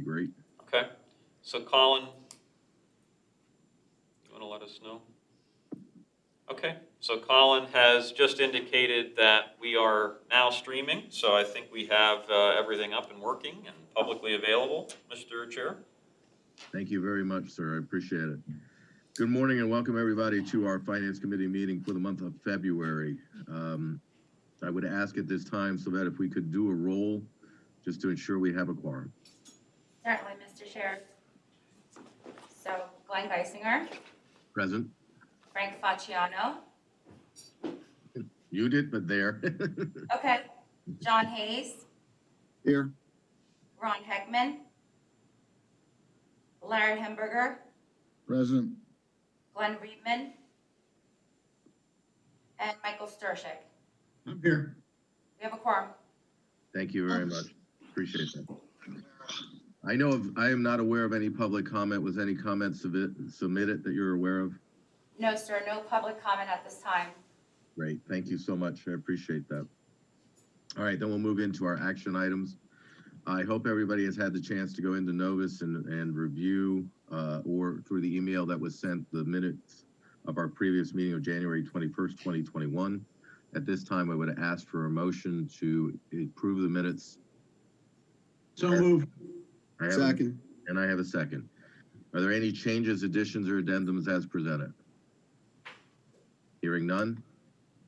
great. Okay. So Colin, you want to let us know? Okay. So Colin has just indicated that we are now streaming. So I think we have everything up and working and publicly available, Mr. Chair. Thank you very much, sir. I appreciate it. Good morning and welcome everybody to our Finance Committee meeting for the month of February. I would ask at this time so that if we could do a roll just to ensure we have a quorum. Certainly, Mr. Chair. So Glenn Geisinger, Present. Frank Facciano. Muted, but there. Okay. John Hayes, Here. Ron Heckman, Larry Hemberger, Present. Glenn Reedman, and Michael Sturshik. I'm here. We have a quorum. Thank you very much. Appreciate that. I am not aware of any public comment. Was any comments submitted that you're aware of? No, sir. No public comment at this time. Great. Thank you so much. I appreciate that. All right, then we'll move into our action items. I hope everybody has had the chance to go into Novus and review or through the email that was sent the minutes of our previous meeting of January 21st, 2021. At this time, I would ask for a motion to approve the minutes. So moved. Second. And I have a second. Are there any changes, additions, or addendums as presented? Hearing none.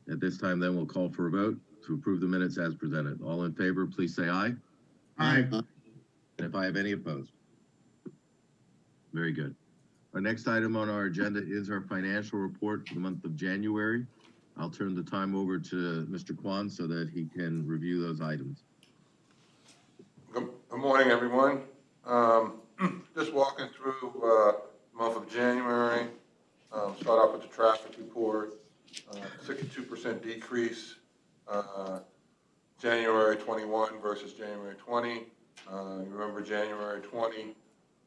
At this time, then we'll call for a vote to approve the minutes as presented. All in favor, please say aye. Aye. And if I have any opposed. Very good. Our next item on our agenda is our financial report for the month of January. I'll turn the time over to Mr. Kwan so that he can review those items. Good morning, everyone. Just walking through the month of January. Start off with the traffic report. 62% decrease. January 21 versus January 20. You remember January 20,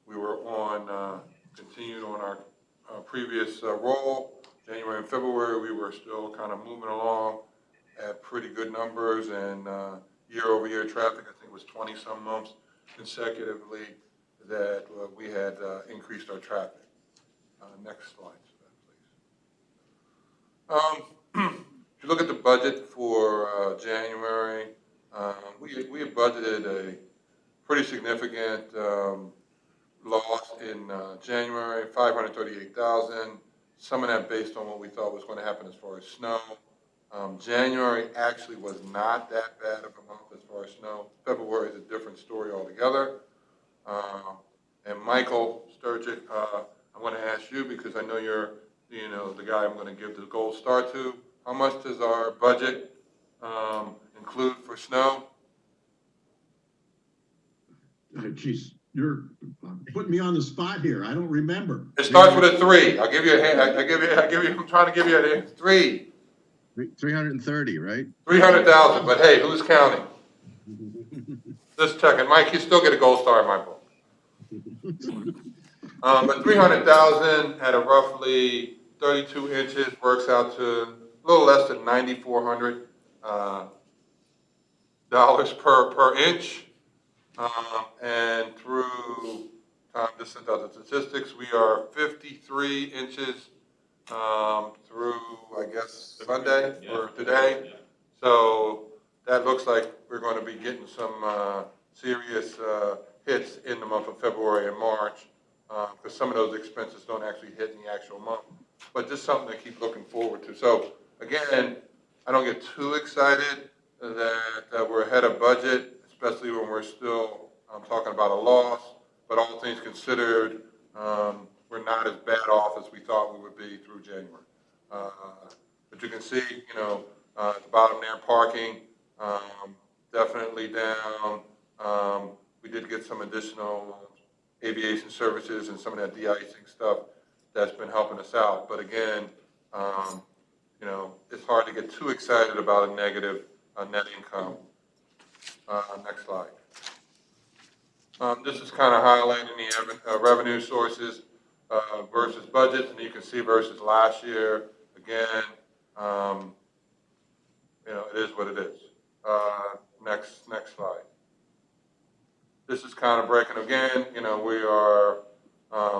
we were on, continued on our previous roll. January and February, we were still kind of moving along at pretty good numbers, and year-over-year traffic, I think, was 20-some months consecutively that we had increased our traffic. Next slide, please. If you look at the budget for January, we had budgeted a pretty significant loss in January, $538,000. Some of that based on what we thought was going to happen as far as snow. January actually was not that bad of a month as far as snow. February is a different story altogether. And Michael Sturgic, I want to ask you, because I know you're, the guy I'm going to give the gold star to. How much does our budget include for snow? Geez, you're putting me on the spot here. I don't remember. It starts with a 3. I'll give you a hand. I'm trying to give you a 3. 330, right? 300,000, but hey, who's counting? Just checking. Mike, you still get a gold star in my book. But 300,000 at a roughly 32 inches works out to a little less than $9,400 per inch. And through just sent out the statistics, we are 53 inches through, I guess, Sunday or today. Yeah. So that looks like we're going to be getting some serious hits in the month of February and March, because some of those expenses don't actually hit in the actual month. But just something to keep looking forward to. So again, I don't get too excited that we're ahead of budget, especially when we're still talking about a loss. But all things considered, we're not as bad off as we thought we would be through January. But you can see, at the bottom there, parking, definitely down. We did get some additional aviation services and some of that de-icing stuff that's been helping us out. But again, it's hard to get too excited about a negative net income. Next slide. This is kind of highlighting the revenue sources versus budget, and you can see versus last year. Again, it is what it is. Next slide. this is kind of breaking again. You know, we are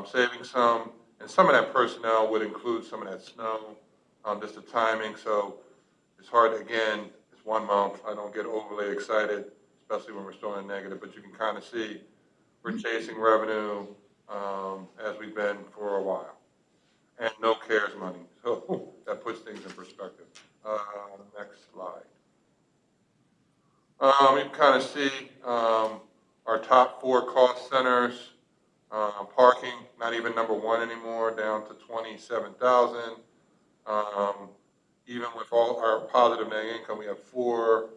saving some, and some of that personnel would include some of that snow, just the timing. So it's hard, again, it's 1 month. I don't get overly excited, especially when we're still in negative, but you can kind of see we're chasing revenue as we've been for a while. And no CARES money, so that puts things in perspective. Next slide. You can kind of see our top 4 cost centers. Parking, not even number 1 anymore, down to 27,000. Even with all our positive net income, we have 4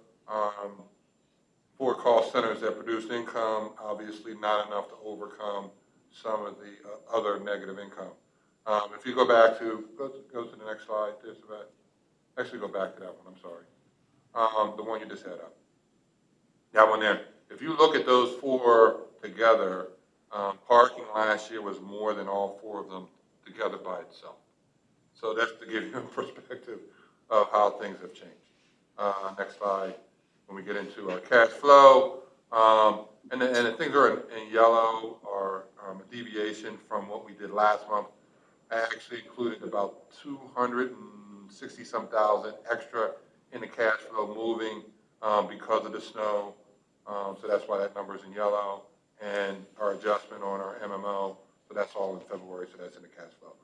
cost centers that produced income, obviously not enough to overcome some of the other negative income. If you go back to, go to the next slide, actually go back to that one, I'm sorry. The one you just had up. That one there. If you look at those 4 together, parking last year was more than all 4 of them together by itself. So that's to give you a perspective of how things have changed. Next slide. When we get into our cash flow, and the things are in yellow are a deviation from what we did last month. I actually included about 260-some thousand extra in the cash flow moving because of the snow. So that's why that number is in yellow. And our adjustment on our MMO, so that's all in February, so that's in the cash flow.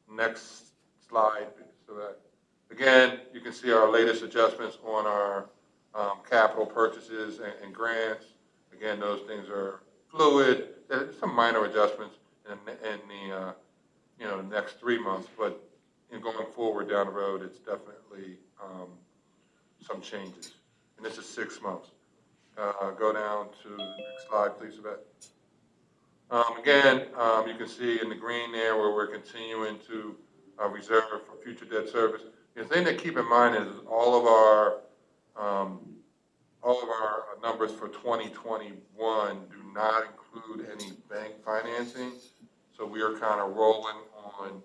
Next slide. So that, again, you can see our latest adjustments on our capital purchases and grants. Again, those things are fluid. There's some minor adjustments in the the next 3 months, but in going forward down the road, it's definitely some changes. And this is 6 months. Go down to the next slide, please, Yvette. Again, you can see in the green there where we're continuing to reserve for future debt service. The thing to keep in mind is all of our numbers for 2021 do not include any bank financing. So we are kind of rolling on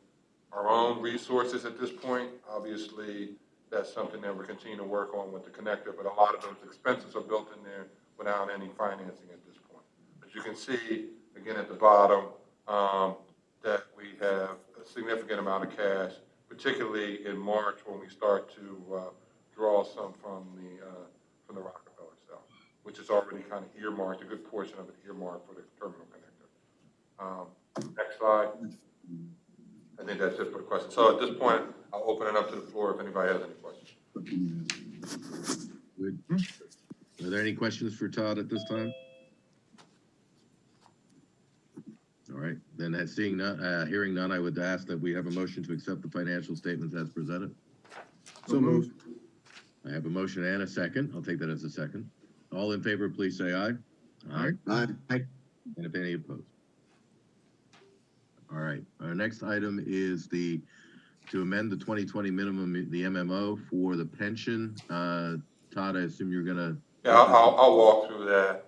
our own resources at this point. Obviously, that's something that we're continuing to work on with the connector, but a lot of those expenses are built in there without any financing at this point. As you can see, again at the bottom, that we have a significant amount of cash, particularly in March when we start to draw some from the Rockefeller cell, which is already kind of earmarked, a good portion of it earmarked for the terminal connector. Next slide. I think that's it for the question. So at this point, I'll open it up to the floor if anybody has any questions. Good. Are there any questions for Todd at this time? All right, then hearing none, I would ask that we have a motion to accept the financial statements as presented. So moved. I have a motion and a second. I'll take that as a second. All in favor, please say aye. Aye. And if any opposed. All right, our next item is to amend the 2020 minimum, the MMO for the pension. Todd, I assume you're gonna. Yeah, I'll walk through that.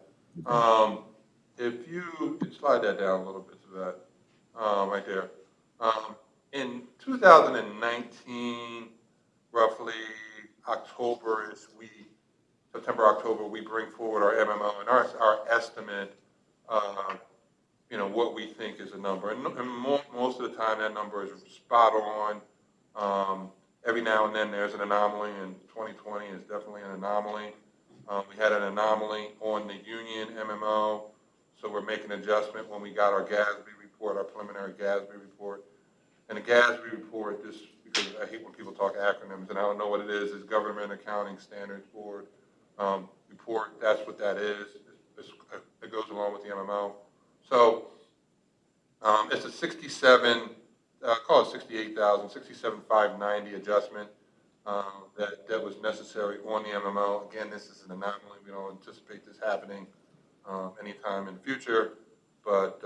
If you could slide that down a little bit to that, right there. In 2019, roughly October-ish, September, October, we bring forward our MMO and our estimate what we think is a number. And most of the time that number is spot on. Every now and then there's an anomaly, and 2020 is definitely an anomaly. We had an anomaly on the union MMO, so we're making an adjustment when we got our GASB report, our preliminary GASB report. And the GASB report, this, because I hate when people talk acronyms and I don't know what it is Government Accounting Standards Board report. That's what that is. It goes along with the MMO. So it's a 67, call it 68,000, 67,590 adjustment that was necessary on the MMO. Again, this is an anomaly. We don't anticipate this happening anytime in the future, but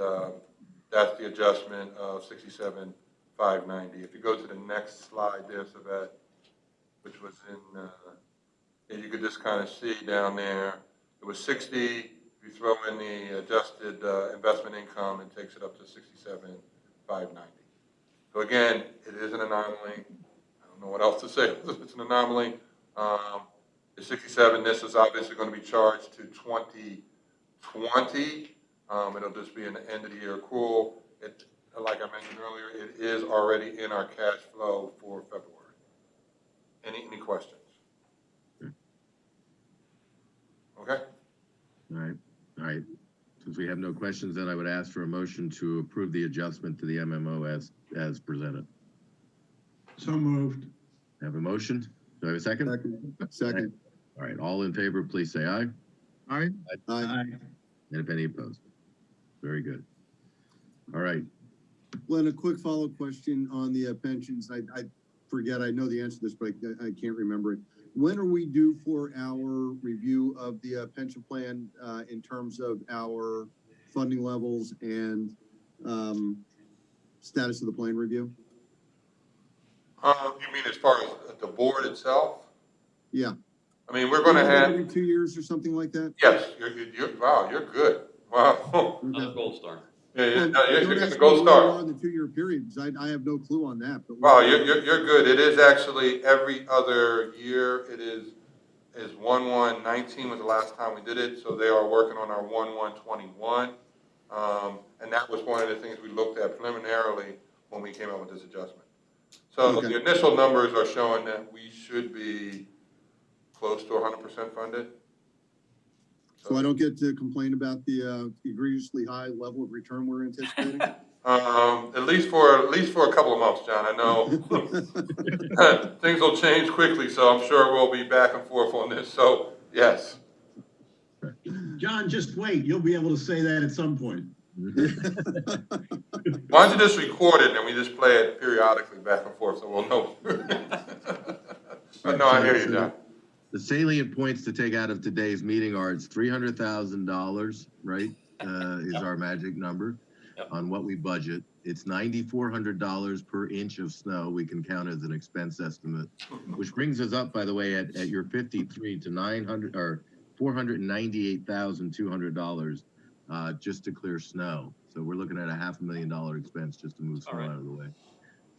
that's the adjustment of 67,590. If you go to the next slide there, Savette, which was in, you could just kind of see down there, it was 60. If you throw in the adjusted investment income, it takes it up to 67,590. So again, it is an anomaly. I don't know what else to say. It's an anomaly. The 67, this is obviously going to be charged to 2020 20. It'll just be an end of the year accrual. It, like I mentioned earlier, it is already in our cash flow for February. Any questions? Okay. All right. Since we have no questions, then I would ask for a motion to approve the adjustment to the MMO as presented. So moved. Have a motion? Do I have a second? Second. All right, all in favor, please say aye. Aye. And if any opposed? Very good. All right, Glenn, a quick follow-up question on the pensions. I forget, I know the answer to this, but I can't remember it. When are we due for our review of the pension plan in terms of our funding levels and status of the plan review? You mean as far as the board itself? Yeah. I mean, we're going to have, Every 2 years or something like that? yes, wow, you're good. Wow. Another gold star. Yeah, Well, you're don't getting ask the me gold where we star. are in the 2-year period, because I have no clue on that. But Wow, you're good. It is actually every other year. It is 1/1/19 was the last time we did it, so they are working on our 1/1/21. And that was one of the things we looked at preliminarily when we came up with this adjustment. So Okay. the initial numbers are showing that we should be close to 100% funded. So I don't get to complain about the egregiously high level of return we're anticipating? At least for a couple of months, John. I know things will change quickly, so I'm sure we'll be back and forth on this. So yes. John, just wait. You'll be able to say that at some point. Why don't you just record it and we just play it periodically back and forth so we'll know. But no, I hear you, John. the salient points to take out of today's meeting are it's $300,000, right? Is our magic number on what we budget. It's $9,400 per inch of snow we can count as an expense estimate, which brings us up, by the way, at your 53 to 900 or $498,200 just to clear snow. So we're looking at a $500,000 expense just to move snow out of the way.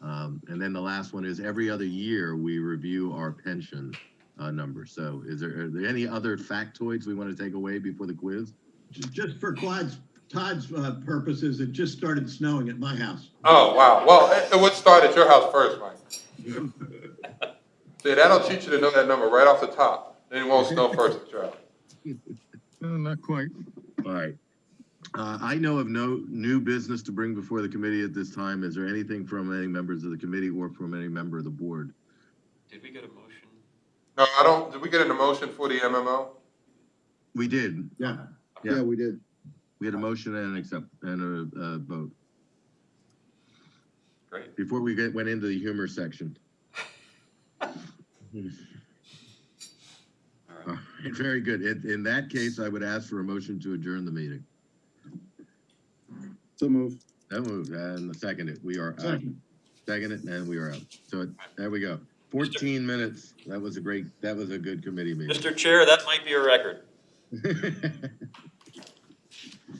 And then the last one is every other year we review our pension numbers. So are there any other factoids we want to take away before the quiz? Just for Todd's purposes, it just started snowing at my house. Oh, wow. Well, it would start at your house first, Mike. See, that'll teach you to know that number right off the top. Then it won't snow first at your house. Not quite. All right. I know of no new business to bring before the committee at this time. Is there anything from any members of the committee or from any member of the board? Did we get a motion? No, I don't. Did we get an motion for the MMO? We did. Yeah. Yeah, we did. We had a motion and a vote. Great. Before we went into the humor section. All right. All right, very good. In that case, I would ask for a motion to adjourn the meeting. So move. That moved and second it. We are out. Second it and we are out. So there we go. 14 minutes. That was a good committee meeting. Mr. Chair, that might be a record.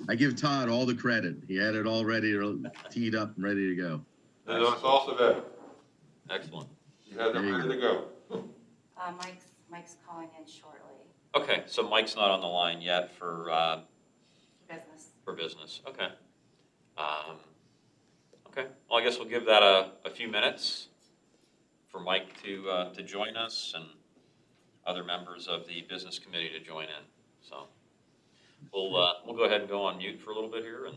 I give Todd all the credit. He had it all ready, teed up and ready to go. And it's also that. Excellent. You had that ready to go. Mike's calling in shortly. Okay, so Mike's not on the line yet for Business. business. Okay. Okay. Well, I guess we'll give that a few minutes for Mike to join us and other members of the business committee to join in. So we'll go ahead and go on mute for a little bit here, and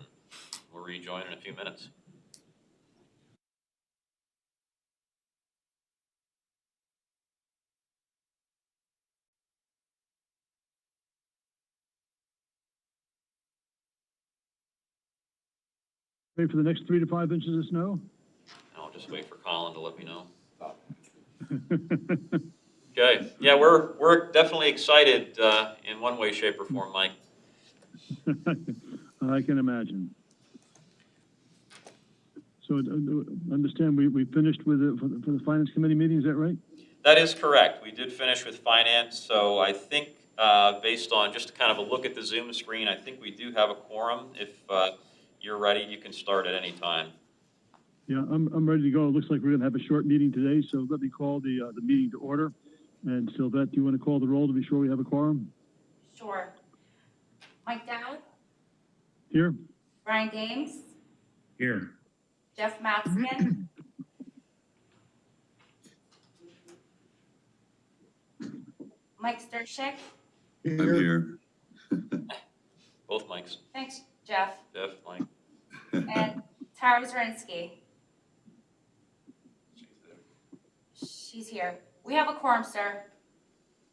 we'll rejoin in a few minutes. Ready for the next 3 to 5 inches of snow? I'll just wait for Colin to let me know. Okay. Yeah, we're definitely excited in one way, shape, or form, Mike. I can imagine. So understand we finished with it for the finance committee meeting, is that right? That is correct. We did finish with finance, so I think based on just kind of a look at the Zoom screen, I think we do have a quorum. If you're ready, you can start at any time. Yeah, I'm ready to go. It looks like we're gonna have a short meeting today, so let me call the meeting to order. And Sylvette, do you want to call the roll to be sure we have a quorum? Sure. Mike Dowd, Here? Brian Games, Here. Jeff Matzkin, Mike Stershik, I'm here. Both mics, thanks, Jeff, Jeff, Mike. and Tara Zirinsky. She's here. We have a quorum, sir.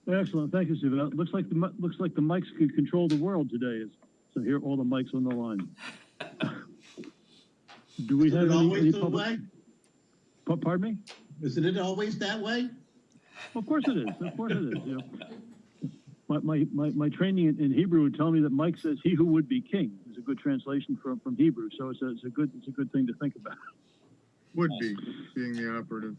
Excellent, thank you, Steve. Looks like the mics could control the world today, so here are all the mics on the line. Do we Is have it any always the public? way? Pardon me? Isn't it always that way? Of course it is, of course it is, you know. My training in Hebrew would tell me that Mike says, "He who would be king," is a good translation from Hebrew, so it's a good thing to think about. Would be, being the operative.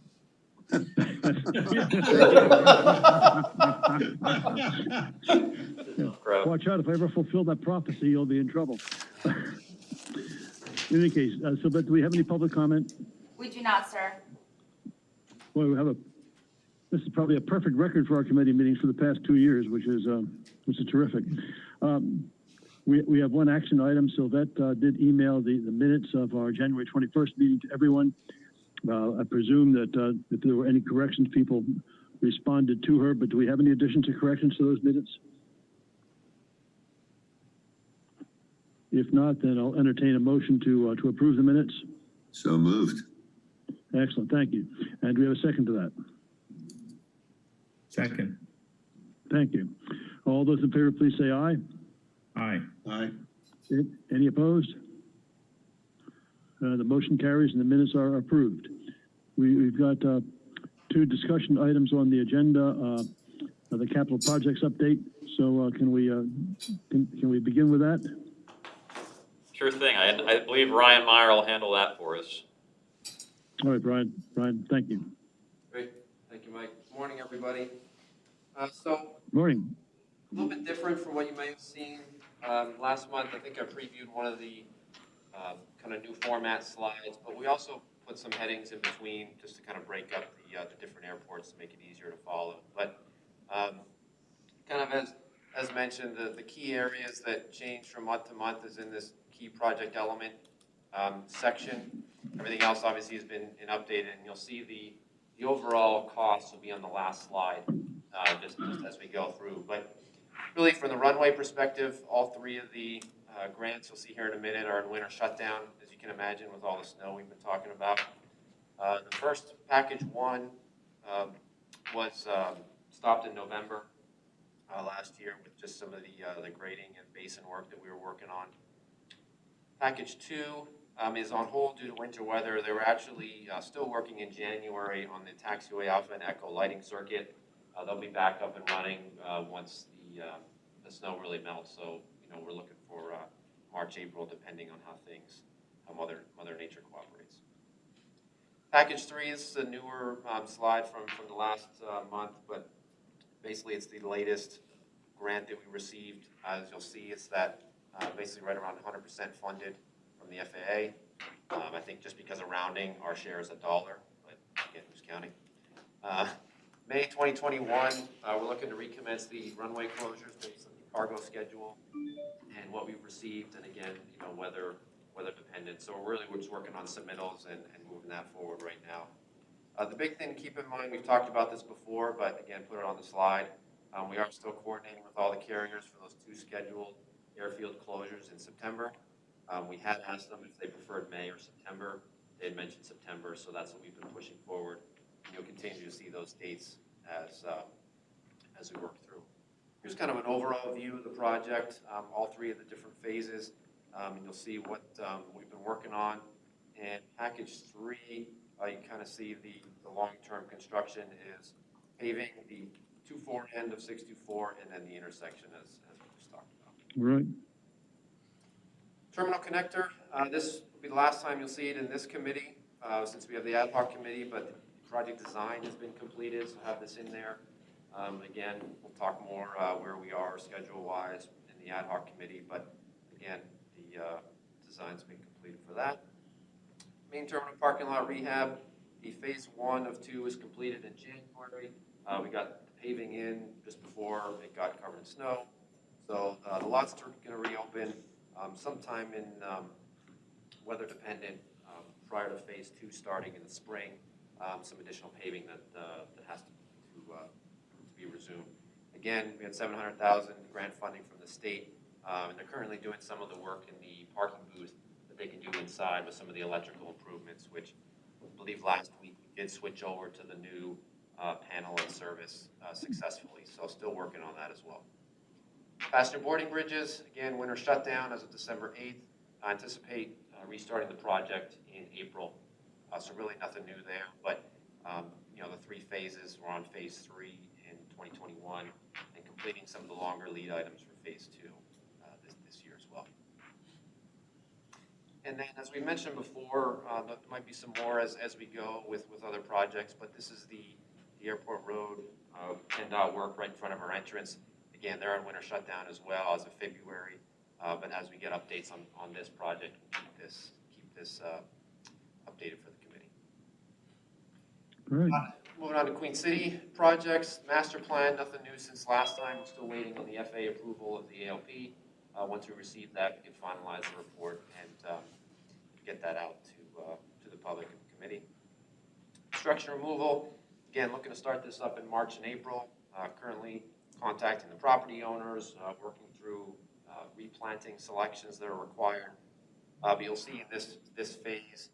Crowd. Watch out, if I ever fulfill that prophecy, you'll be in trouble. In any case, so, but do we have any public comment? We do not, sir. Well, this is probably a perfect record for our committee meetings for the past 2 years, which is terrific. We have one action item. Sylvette did email the minutes of our January 21st meeting to everyone. I presume that if there were any corrections, people responded to her, but do we have any additions or corrections to those minutes? If not, then I'll entertain a motion to approve the minutes. So moved. Excellent, thank you. And do we have a second to that? Second. Thank you. All those in favor, please say aye. Aye. Aye. Any opposed? The motion carries and the minutes are approved. We've got 2 discussion items on the agenda, the capital projects update. So can we begin with that? Sure thing. I believe Ryan Meyer will handle that for us. All right, Brian, thank you. Great, thank you, Mike. Morning, everybody. So, Morning. a little bit different from what you may have seen last month. I think I previewed one of the kind of new format slides, but we also put some headings in between just to kind of break up the different airports to make it easier to follow. But kind of as mentioned, the key areas that change from month to month is in this key project element section. Everything else obviously has been updated, and you'll see the overall costs will be on the last slide just as we go through. But really, from the runway perspective, all 3 of the grants you'll see here in a minute are in winter shutdown, as you can imagine, with all the snow we've been talking about. The first package 1 was stopped in November last year with just some of the grading and basin work that we were working on. Package 2 is on hold due to winter weather. They were actually still working in January on the taxiway Alpha and Echo lighting circuit. They'll be back up and running once the snow really melts. So, we're looking for March, April, depending on how Mother Nature cooperates. Package 3 is a newer slide from the last month, but basically it's the latest grant that we received. As you'll see, it's that basically right around 100% funded from the FAA. I think just because of rounding, our share is $1, but again, who's counting? May 2021, we're looking to recommence the runway closures based on the cargo schedule and what we've received, and again, weather dependent. So we're just working on submittals and moving that forward right now. The big thing to keep in mind, we've talked about this before, but again, put it on the slide. We are still coordinating with all the carriers for those 2 scheduled airfield closures in September. We had asked them if they preferred May or September. They had mentioned September, so that's what we've been pushing forward. And you'll continue to see those dates as we work through. Here's kind of an overall view of the project, all 3 of the different phases, and you'll see what we've been working on. And package 3, you kind of see the long-term construction is paving the 2-4 end of 624 and then the intersection as we just talked about. Right. Terminal connector, this will be the last time you'll see it in this committee since we have the ad hoc committee, but the project design has been completed, so have this in there. Again, we'll talk more where we are schedule-wise in the ad hoc committee, but again, the design's been completed for that. Main terminal parking lot rehab, the phase 1 of 2 is completed in January. We got the paving in just before it got covered in snow. So the lots are going to reopen sometime in weather dependent prior to phase 2 starting in the spring. Some additional paving that has to be resumed. Again, we had 700,000 grant funding from the state, and they're currently doing some of the work in the parking booth that they can do inside with some of the electrical improvements, which I believe last week we did switch over to the new panel and service successfully. So still working on that as well. Passenger boarding bridges, again, winter shutdown as of December 8th. I anticipate restarting the project in April. So really nothing new there, but you know, the 3 phases, we're on phase 3 in 2021 and completing some of the longer lead items for phase 2 this year as well. And then, as we mentioned before, there might be some more as we go with other projects, but this is the airport road PennDOT work right in front of our entrance. Again, they're on winter shutdown as well as of February, but as we get updates on this project, we'll keep this updated for the committee. All right. Moving on to Queen City projects, master plan, nothing new since last time. We're still waiting on the FAA approval of the ALP. Once we receive that, we can finalize the report and get that out to the public and the committee. Construction removal, again, looking to start this up in March and April. Currently contacting the property owners, working through replanting selections that are required. But you'll see in this phase,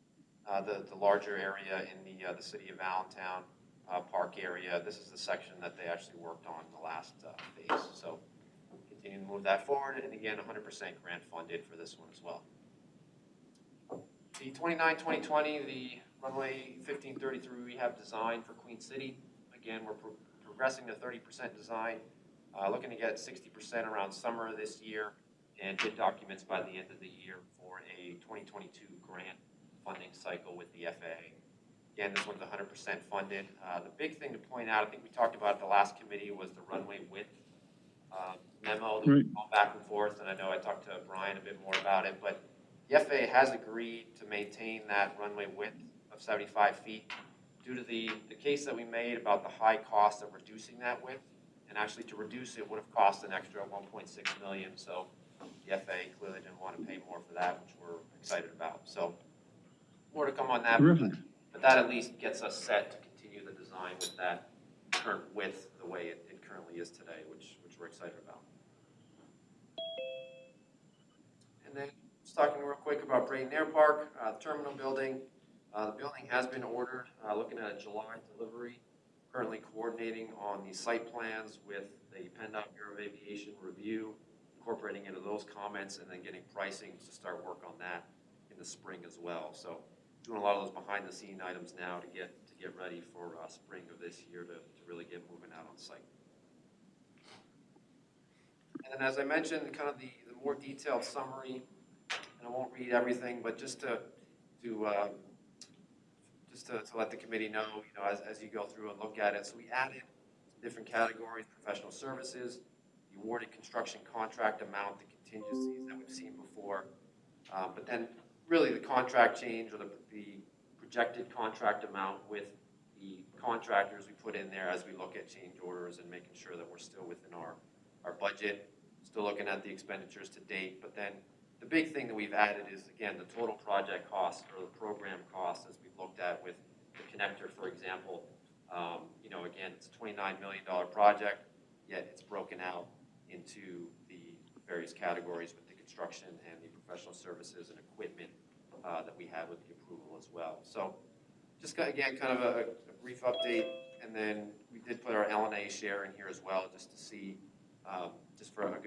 the larger area in the city of Allentown park area. This is the section that they actually worked on in the last phase. So continue to move that forward, and again, 100% grant funded for this one as well. The 29-2020, the runway 1533 rehab design for Queen City. Again, we're progressing to 30% design, looking to get 60% around summer of this year, and bid documents by the end of the year for a 2022 grant funding cycle with the FAA. Again, this one's 100% funded. The big thing to point out, I think we talked about at the last committee, was the runway width memo that we've gone back and forth, and I know I talked to Brian a bit more about it, but the FAA has agreed to maintain that runway width of 75 feet due to the case that we made about the high cost of reducing that width, and actually to reduce it would have cost an extra $1.6 million, so the FAA clearly didn't want to pay more for that, which we're excited about. So more to come on that, but that at least gets us set to continue the design with that current width the way it currently is today, which we're excited about. And then just talking real quick about Brayton Air Park, the terminal building. The building has been ordered, looking at a July delivery. Currently coordinating on the site plans with the PennDOT Bureau of Aviation review, incorporating into those comments, and then getting pricing to start work on that in the spring as well. So doing a lot of those behind the scene items now to get ready for spring of this year to really get moving out on site. And then, as I mentioned, kind of the more detailed summary, and I won't read everything, but just to let the committee know, as you go through and look at it. So we added different categories: professional services, the awarded construction contract amount, the contingencies that we've seen before, but then really the contract change or the projected contract amount with the contractors we put in there as we look at change orders and making sure that we're still within our budget, still looking at the expenditures to date. But then the big thing that we've added is, again, the total project cost or the program cost as we've looked at with the connector, for example. Again, it's a $29 million project, yet it's broken out into the various categories with the construction and the professional services and equipment that we had with the approval as well. So just again, kind of a brief update, and then we did put our LNAA share in here as well, just to see, just for a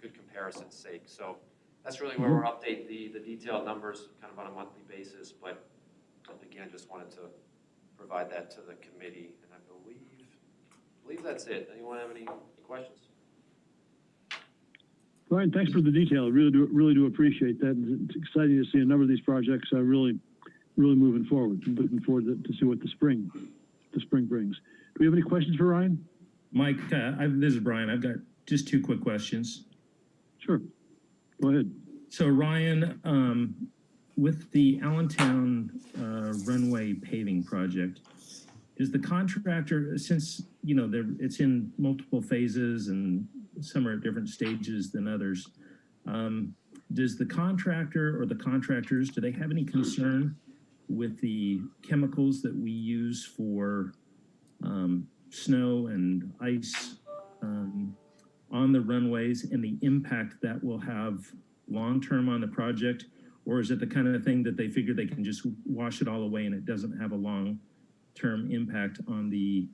good comparison's sake. So that's really where we're updating the detailed numbers kind of on a monthly basis, but again, just wanted to provide that to the committee, and I believe that's it. Anyone have any questions? Brian, thanks for the detail. I really do appreciate that. It's exciting to see a number of these projects really moving forward. I'm looking forward to see what the spring brings. Do we have any questions for Ryan? Mike, this is Brian. I've got just 2 quick questions. Sure. Go ahead. So Ryan, with the Allentown runway paving project, is the contractor, since it's in multiple phases and some are at different stages than others. Does the contractor or the contractors, do they have any concern with the chemicals that we use for snow and ice on the runways and the impact that will have long-term on the project? Or is it the kind of thing that they figure they can just wash it all away and it doesn't have a long-term impact on the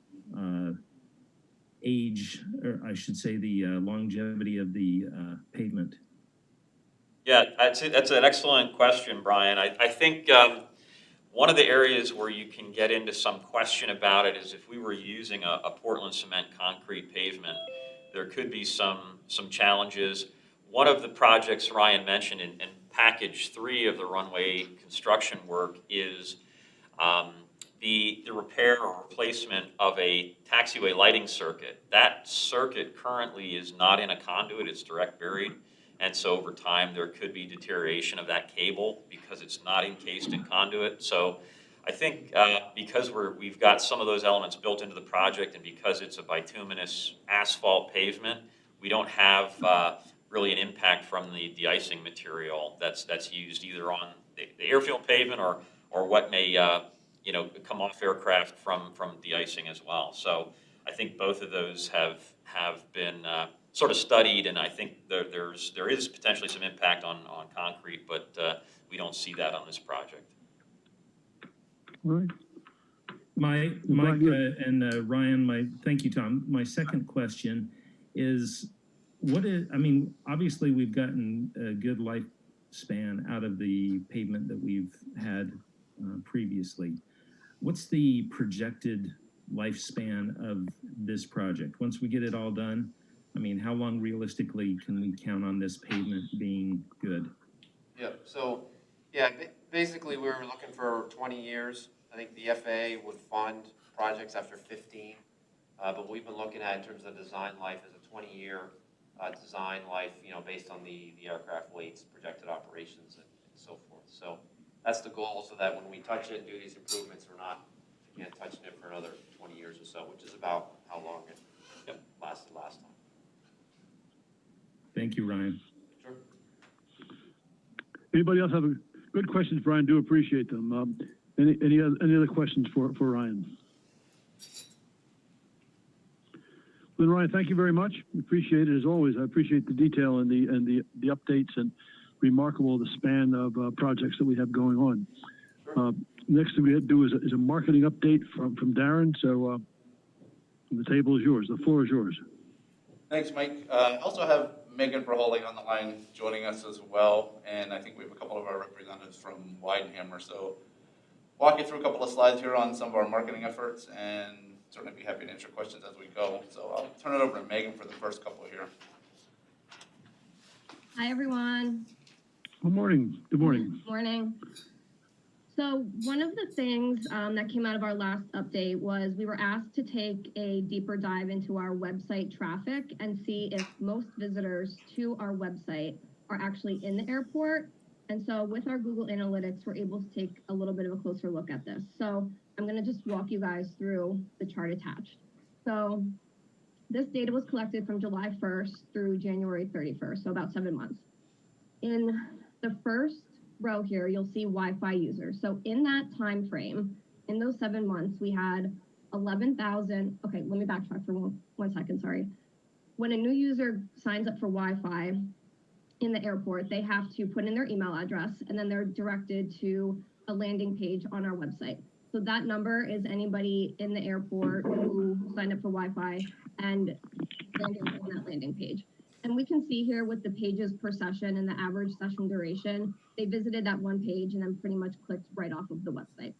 age, or I should say the longevity of the pavement? Yeah, that's an excellent question, Brian. I think one of the areas where you can get into some question about it is if we were using a Portland cement concrete pavement, there could be some challenges. One of the projects Ryan mentioned in package 3 of the runway construction work is the repair or replacement of a taxiway lighting circuit. That circuit currently is not in a conduit, it's direct buried. And so over time, there could be deterioration of that cable because it's not encased in conduit. So I think because we've got some of those elements built into the project and because it's a bituminous asphalt pavement, we don't have really an impact from the de-icing material that's used either on the airfield pavement or what may come off aircraft from de-icing as well. So I think both of those have been sort of studied, and I think there is potentially some impact on concrete, but we don't see that on this project. All right. Mike and Ryan, thank you, Tom. My second question is, obviously we've gotten a good lifespan out of the pavement that we've had previously. What's the projected lifespan of this project? Once we get it all done, how long realistically can we count on this pavement being good? Basically we were looking for 20 years. I think the FAA would fund projects after 15, but we've been looking at in terms of design life as a 20-year design life, based on the aircraft weights, projected operations, and so forth. So that's the goal, so that when we touch it and do these improvements, we're not, again, touching it for another 20 years or so, which is about how long it lasted last time. Thank you, Ryan. Sure. Anybody else have good questions, Brian? Do appreciate them. Any other questions for Ryan? Then Ryan, thank you very much. Appreciate it as always. I appreciate the detail and the updates, and remarkable the span of projects that we have going on. Sure. Next thing we have to do is a marketing update from Darren. So the table is yours. The floor is yours. Thanks, Mike. Also have Megan Verholing on the line joining us as well, and I think we have a couple of our representatives from Weidenhammer. So walk you through a couple of slides here on some of our marketing efforts, and certainly be happy to answer questions as we go. So I'll turn it over to Megan for the first couple here. Hi, everyone. Good morning. Good morning. Morning. So one of the things that came out of our last update was we were asked to take a deeper dive into our website traffic and see if most visitors to our website are actually in the airport. And so with our Google Analytics, we're able to take a little bit of a closer look at this. So I'm going to just walk you guys through the chart attached. So this data was collected from July 1st through January 31st, so about 7 months. In the first row here, you'll see Wi-Fi users. So in that time frame, in those 7 months, we had 11,000. Okay, let me backtrack for one second, sorry. When a new user signs up for Wi-Fi in the airport, they have to put in their email address, and then they're directed to a landing page on our website. So that number is anybody in the airport who signed up for Wi-Fi and landed on that landing page. And we can see here with the pages per session and the average session duration, they visited that one page and then pretty much clicked right off of the website.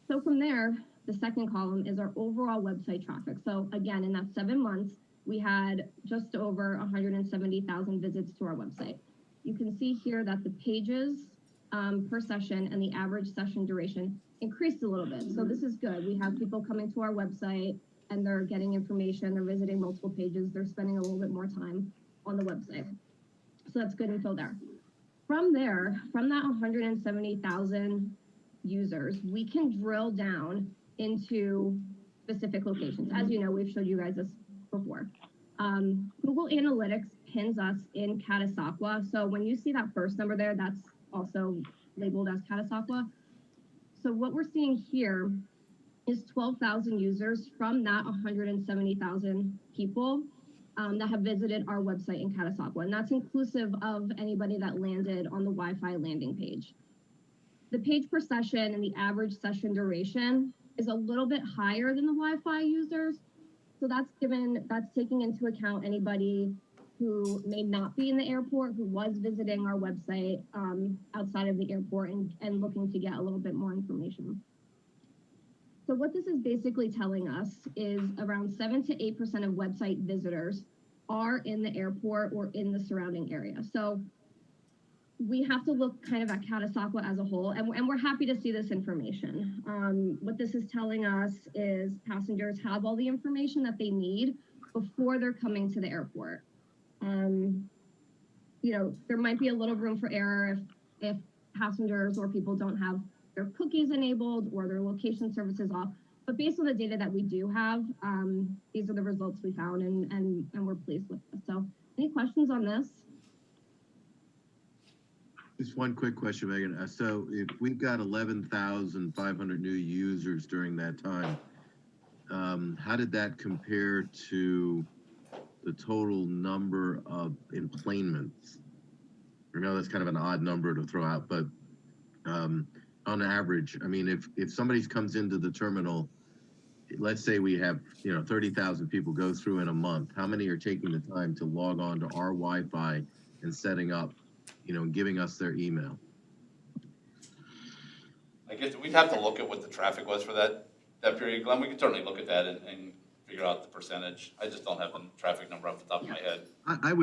So from there, the second column is our overall website traffic. So again, in that 7 months, we had just over 170,000 visits to our website. You can see here that the pages per session and the average session duration increased a little bit. So this is good. We have people coming to our website and they're getting information, they're visiting multiple pages, they're spending a little bit more time on the website. So that's good info there. From there, from that 170,000 users, we can drill down into specific locations. As you know, we've showed you guys this before. Google Analytics pins us in Catasauqua. So when you see that first number there, that's also labeled as Catasauqua. So what we're seeing here is 12,000 users from that 170,000 people that have visited our website in Catasauqua. And that's inclusive of anybody that landed on the Wi-Fi landing page. The page per session and the average session duration is a little bit higher than the Wi-Fi users. So that's taking into account anybody who may not be in the airport, who was visiting our website outside of the airport and looking to get a little bit more information. So what this is basically telling us is around 7 to 8% of website visitors are in the airport or in the surrounding area. So we have to look kind of at Catasauqua as a whole, and we're happy to see this information. What this is telling us is passengers have all the information that they need before they're coming to the airport. You know, there might be a little room for error if passengers or people don't have their cookies enabled or their location services off. But based on the data that we do have, these are the results we found, and we're pleased with this. So any questions on this? Just one quick question, Megan. So if we've got 11,500 new users during that time, how did that compare to the total number of enplanements? I know that's kind of an odd number to throw out, but on average, I mean, if somebody comes into the terminal, let's say we have 30,000 people go through in a month, how many are taking the time to log on to our Wi-Fi and setting up, giving us their email? I guess we'd have to look at what the traffic was for that period, Glenn. We could certainly look at that and figure out the percentage. I just don't have the traffic number off the top of my head. I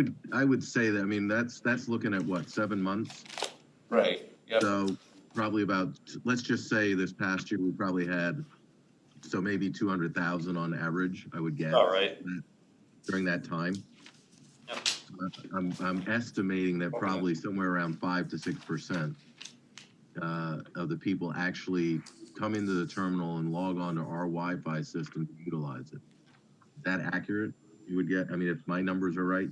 would say that, I mean, that's looking at what, 7 months? Right, yep. So probably about, let's just say this past year, we probably had, so maybe 200,000 on average, I would guess. All right. During that time. Yep. I'm estimating that probably somewhere around 5 to 6% of the people actually come into the terminal and log on to our Wi-Fi system to utilize it. Is that accurate? You would get, I mean, if my numbers are right?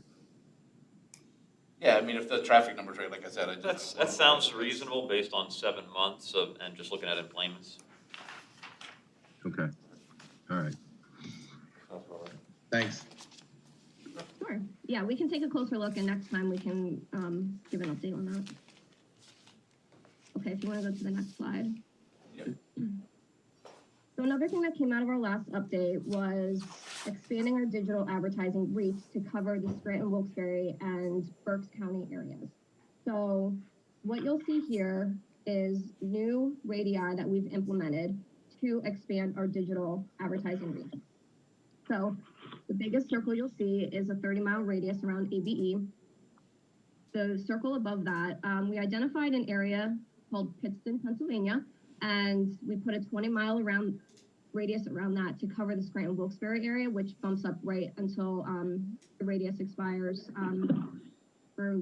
Yeah, I mean, if the traffic number's right, like I said, That sounds reasonable based on 7 months and just looking at enplanements. Okay. All right. Thanks. Sure. Yeah, we can take a closer look, and next time we can give an update on that. Okay, if you want to go to the next slide. Yep. So another thing that came out of our last update was expanding our digital advertising reach to cover the Scranton, Wilkes-Barre, and Berks County areas. So what you'll see here is new radii that we've implemented to expand our digital advertising reach. So the biggest circle you'll see is a 30-mile radius around ABE. The circle above that, we identified an area called Pittston, Pennsylvania, and we put a 20-mile radius around that to cover the Scranton, Wilkes-Barre area, which bumps up right until the radius expires for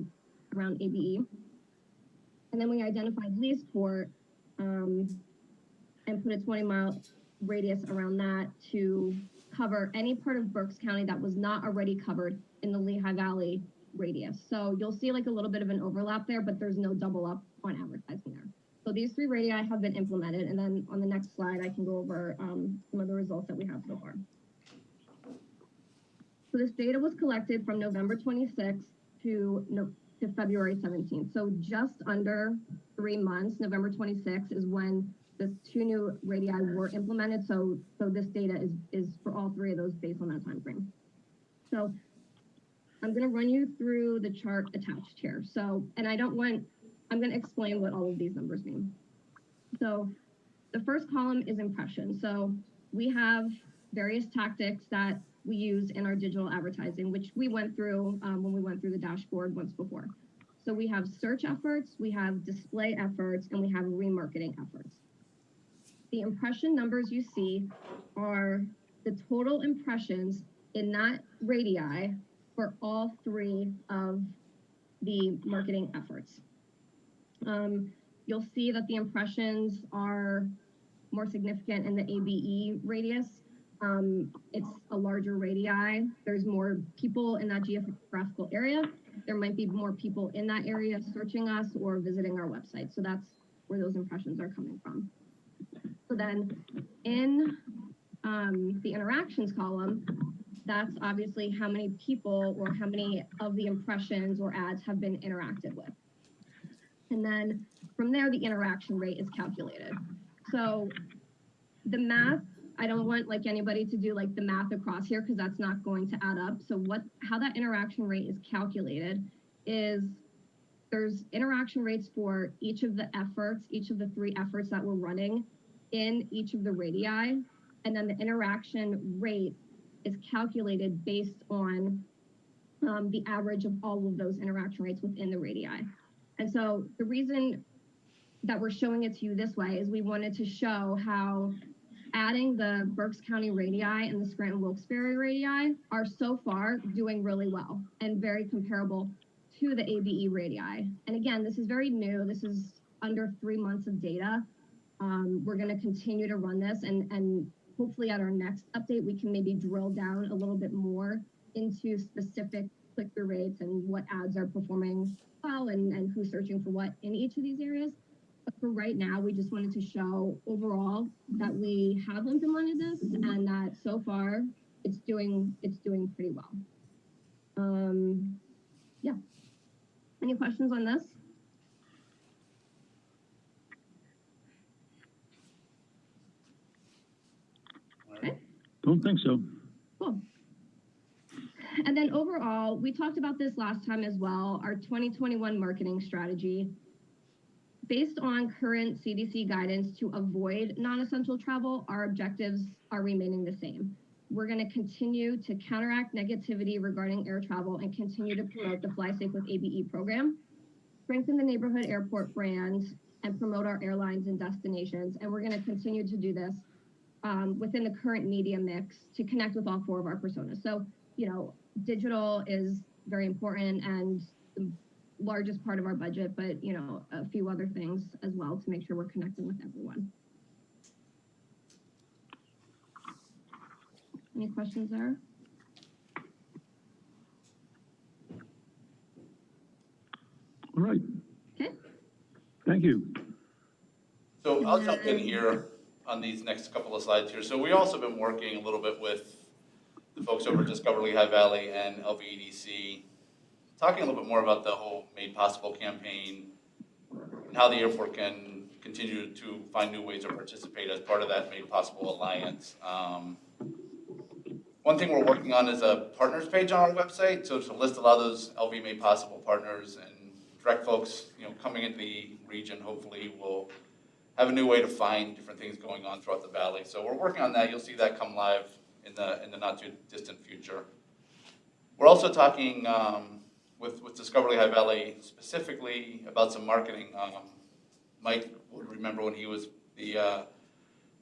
around ABE. And then we identified Leesport and put a 20-mile radius around that to cover any part of Berks County that was not already covered in the Lehigh Valley radius. So you'll see like a little bit of an overlap there, but there's no double up on advertising there. So these 3 radii have been implemented, and then on the next slide, I can go over some of the results that we have so far. So this data was collected from November 26th to February 17th. So just under 3 months. November 26th is when the 2 new radii were implemented. So this data is for all 3 of those based on that time frame. So I'm going to run you through the chart attached here. So, and I'm going to explain what all of these numbers mean. So the first column is impressions. So we have various tactics that we use in our digital advertising, which we went through when we went through the dashboard once before. So we have search efforts, we have display efforts, and we have remarketing efforts. The impression numbers you see are the total impressions in that radii for all 3 of the marketing efforts. You'll see that the impressions are more significant in the ABE radius. It's a larger radii. There's more people in that geographical area. There might be more people in that area searching us or visiting our website. So that's where those impressions are coming from. So then in the interactions column, that's obviously how many people or how many of the impressions or ads have been interacted with. And then from there, the interaction rate is calculated. So the math, I don't want like anybody to do like the math across here because that's not going to add up. So how that interaction rate is calculated is there's interaction rates for each of the efforts, each of the 3 efforts that we're running in each of the radii. And then the interaction rate is calculated based on the average of all of those interaction rates within the radii. And so the reason that we're showing it to you this way is we wanted to show how adding the Berks County radii and the Scranton Wilkes-Barre radii are so far doing really well and very comparable to the ABE radii. And again, this is very new. This is under 3 months of data. We're going to continue to run this and hopefully at our next update, we can maybe drill down a little bit more into specific click-through rates and what ads are performing well and who's searching for what in each of these areas. But for right now, we just wanted to show overall that we have implemented this and that so far it's doing pretty well. Yeah. Any questions on this? Okay. Don't think so. Cool. And then overall, we talked about this last time as well, our 2021 marketing strategy. Based on current CDC guidance to avoid non-essential travel, our objectives are remaining the same. We're going to continue to counteract negativity regarding air travel and continue to promote the Fly Safe with ABE program, strengthen the neighborhood airport brand, and promote our airlines and destinations. And we're going to continue to do this within the current media mix to connect with all 4 of our personas. So, digital is very important and the largest part of our budget, but, a few other things as well to make sure we're connecting with everyone. Any questions there? All right. Okay. Thank you. So I'll jump in here on these next couple of slides here. So we also been working a little bit with the folks over at Discover Lehigh Valley and LVEDC, talking a little bit more about the whole Made Possible campaign and how the airport can continue to find new ways to participate as part of that Made Possible Alliance. One thing we're working on is a partners page on our website, so to list a lot of those LV Made Possible partners and direct folks, coming into the region, hopefully will have a new way to find different things going on throughout the valley. So we're working on that. You'll see that come live in the not too distant future. We're also talking with Discover Lehigh Valley specifically about some marketing. Mike would remember when he was the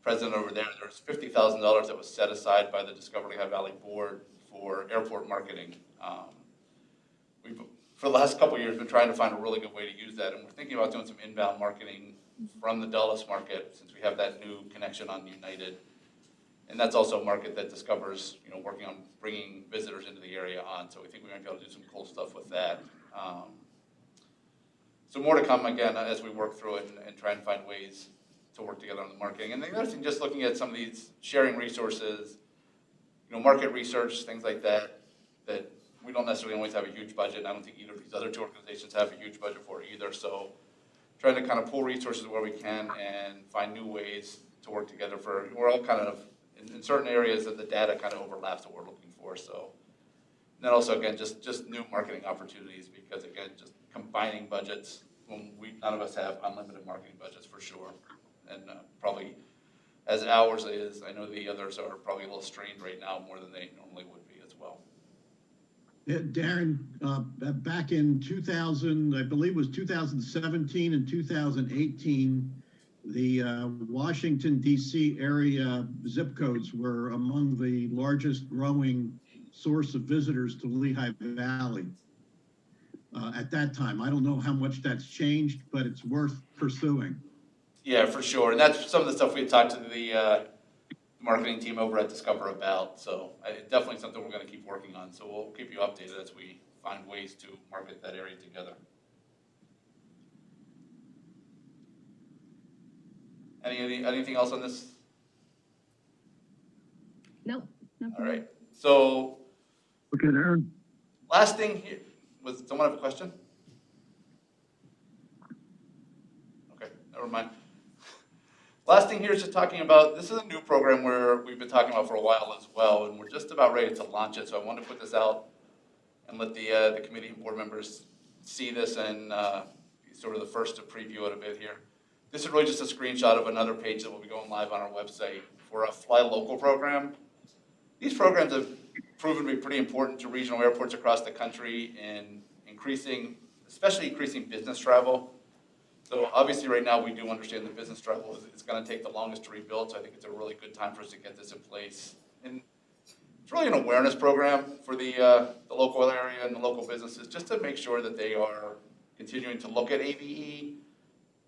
president over there, there's $50,000 that was set aside by the Discover Lehigh Valley board for airport marketing. We've, for the last couple of years, been trying to find a really good way to use that, and we're thinking about doing some inbound marketing from the Dulles market since we have that new connection on United. And that's also a market that Discover's, working on bringing visitors into the area on. So we think we might be able to do some cool stuff with that. So more to come again as we work through it and try and find ways to work together on the marketing. And the other thing, just looking at some of these sharing resources, market research, things like that, that we don't necessarily always have a huge budget. And I don't think either of these other 2 organizations have a huge budget for it either. So trying to kind of pull resources where we can and find new ways to work together we're all kind of in certain areas that the data kind of overlaps what we're looking for. So and then also again, just new marketing opportunities because again, just combining budgets when none of us have unlimited marketing budgets for sure. And probably as ours is, I know the others are probably a little strained right now more than they normally would be as well. Yeah, Darren, back in 2000, I believe it was 2017 and 2018, the Washington, D.C. area zip codes were among the largest growing source of visitors to Lehigh Valley at that time. I don't know how much that's changed, but it's worth pursuing. Yeah, for sure. And that's some of the stuff we talked to the marketing team over at Discover about. So definitely something we're going to keep working on. So we'll keep you updated as we find ways to market that area together. Anything else on this? Nope. All right. So Okay, Aaron. last thing here, was someone have a question? Okay, never mind. Last thing here is just talking about, this is a new program where we've been talking about for a while as well, and we're just about ready to launch it. So I wanted to put this out and let the committee and board members see this and be sort of the first to preview it a bit here. This is really just a screenshot of another page that will be going live on our website for a Fly Local program. These programs have proven to be pretty important to regional airports across the country in especially increasing business travel. So obviously right now we do understand that business travel is going to take the longest to rebuild, so I think it's a really good time for us to get this in place. And it's really an awareness program for the local area and the local businesses, just to make sure that they are continuing to look at AVE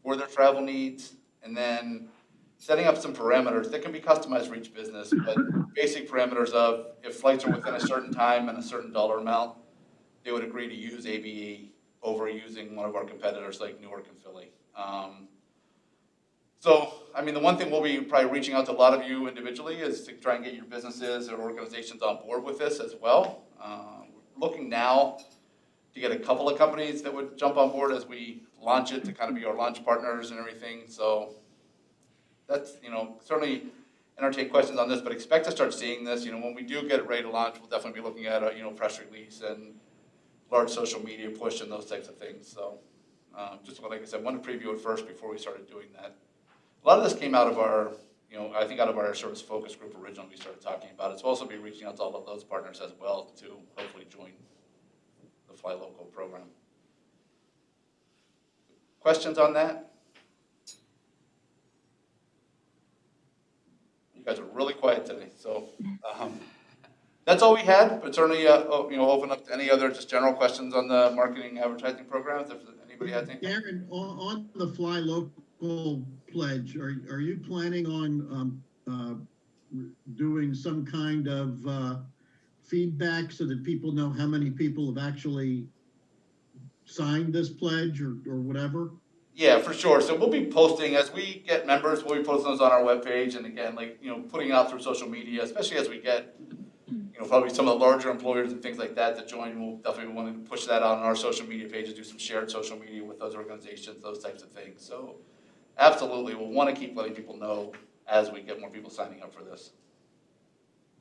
for their travel needs, and then setting up some parameters that can be customized for each business, but basic parameters of if flights are within a certain time and a certain dollar amount, they would agree to use AVE over using one of our competitors like Newark and Philly. So, I mean, the one thing we'll be probably reaching out to a lot of you individually is to try and get your businesses or organizations on board with this as well. We're looking now to get a couple of companies that would jump on board as we launch it to kind of be our launch partners and everything. So that's, certainly entertain questions on this, but expect to start seeing this. When we do get it ready to launch, we'll definitely be looking at a, press release and large social media push and those types of things. So just like I said, I wanted to preview it first before we started doing that. A lot of this came out of our, I think out of our service focus group originally we started talking about it. So we'll also be reaching out to all of those partners as well to hopefully join the Fly Local program. Questions on that? You guys are really quiet today, so that's all we had. But certainly, open up to any other just general questions on the marketing advertising programs. If anybody has anything. Darren, on the Fly Local pledge, are you planning on doing some kind of feedback so that people know how many people have actually signed this pledge or whatever? Yeah, for sure. So we'll be posting as we get members. We'll be posting those on our webpage, and again, putting out through social media, especially as we get, probably some of the larger employers and things like that to join. We'll definitely want to push that out on our social media pages, do some shared social media with those organizations, those types of things. So absolutely, we'll want to keep letting people know as we get more people signing up for this.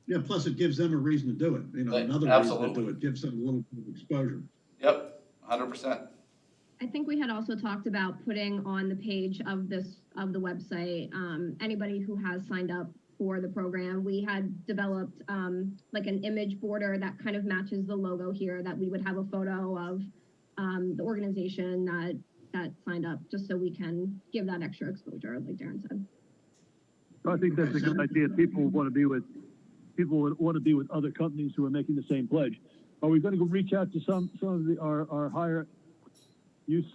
Yeah, plus it gives them a reason to do it. Another reason to do it, gives them a little bit of exposure. Yep, 100%. I think we had also talked about putting on the page of the website, anybody who has signed up for the program. We had developed like an image border that kind of matches the logo here, that we would have a photo of the organization that signed up, just so we can give that extra exposure, like Darren said. I think that's a good idea. People want to be with other companies who are making the same pledge. Are we going to go reach out to some of our higher use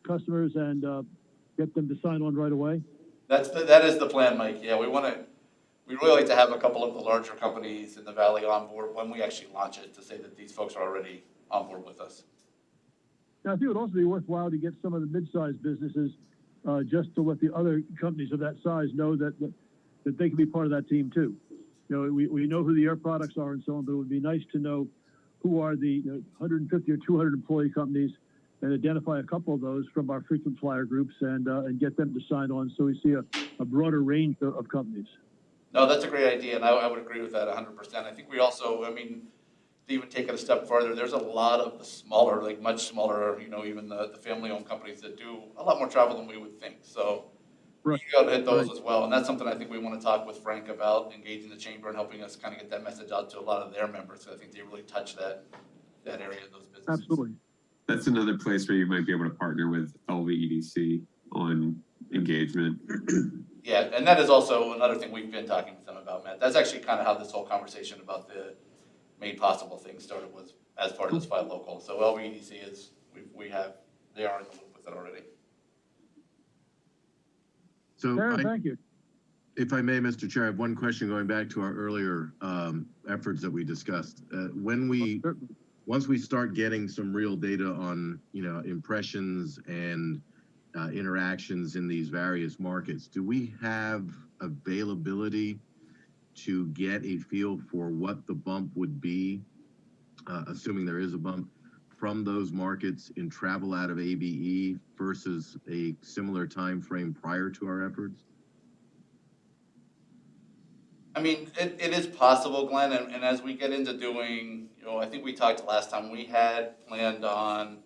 customers and get them to sign on right away? That is the plan, Mike. Yeah, we'd really like to have a couple of the larger companies in the Valley on board when we actually launch it, to say that these folks are already on board with us. Now, I think it would also be worthwhile to get some of the mid-sized businesses just to let the other companies of that size know that they can be part of that team too. We know who the air products are and so on, but it would be nice to know who are the 150 or 200 employee companies, and identify a couple of those from our frequent flyer groups and get them to sign on, so we see a broader range of companies. No, that's a great idea, and I would agree with that 100%. I think we also, to even take it a step further, there's a lot of the smaller, like much smaller, even the family-owned companies that do a lot more travel than we would think. So right. You got to hit those as well, and that's something I think we want to talk with Frank about, engaging the chamber and helping us kind of get that message out to a lot of their members. So I think they really touch that area of those businesses. Absolutely. That's another place where you might be able to partner with LVEDC on engagement. Yeah, and that is also another thing we've been talking with them about, Matt. That's actually kind of how this whole conversation about the Made Possible thing started, was as part of this Fly Local. So LVEDC is, they are in the loop with it already. So Darren, thank you. If I may, Mr. Chair, I have one question going back to our earlier efforts that we discussed. Once we start getting some real data on, impressions and interactions in these various markets, do we have availability to get a feel for what the bump would be, assuming there is a bump, from those markets in travel out of ABE versus a similar time frame prior to our efforts? I mean, it is possible, Glenn, and as we get into doing, I think we talked last time, we had planned on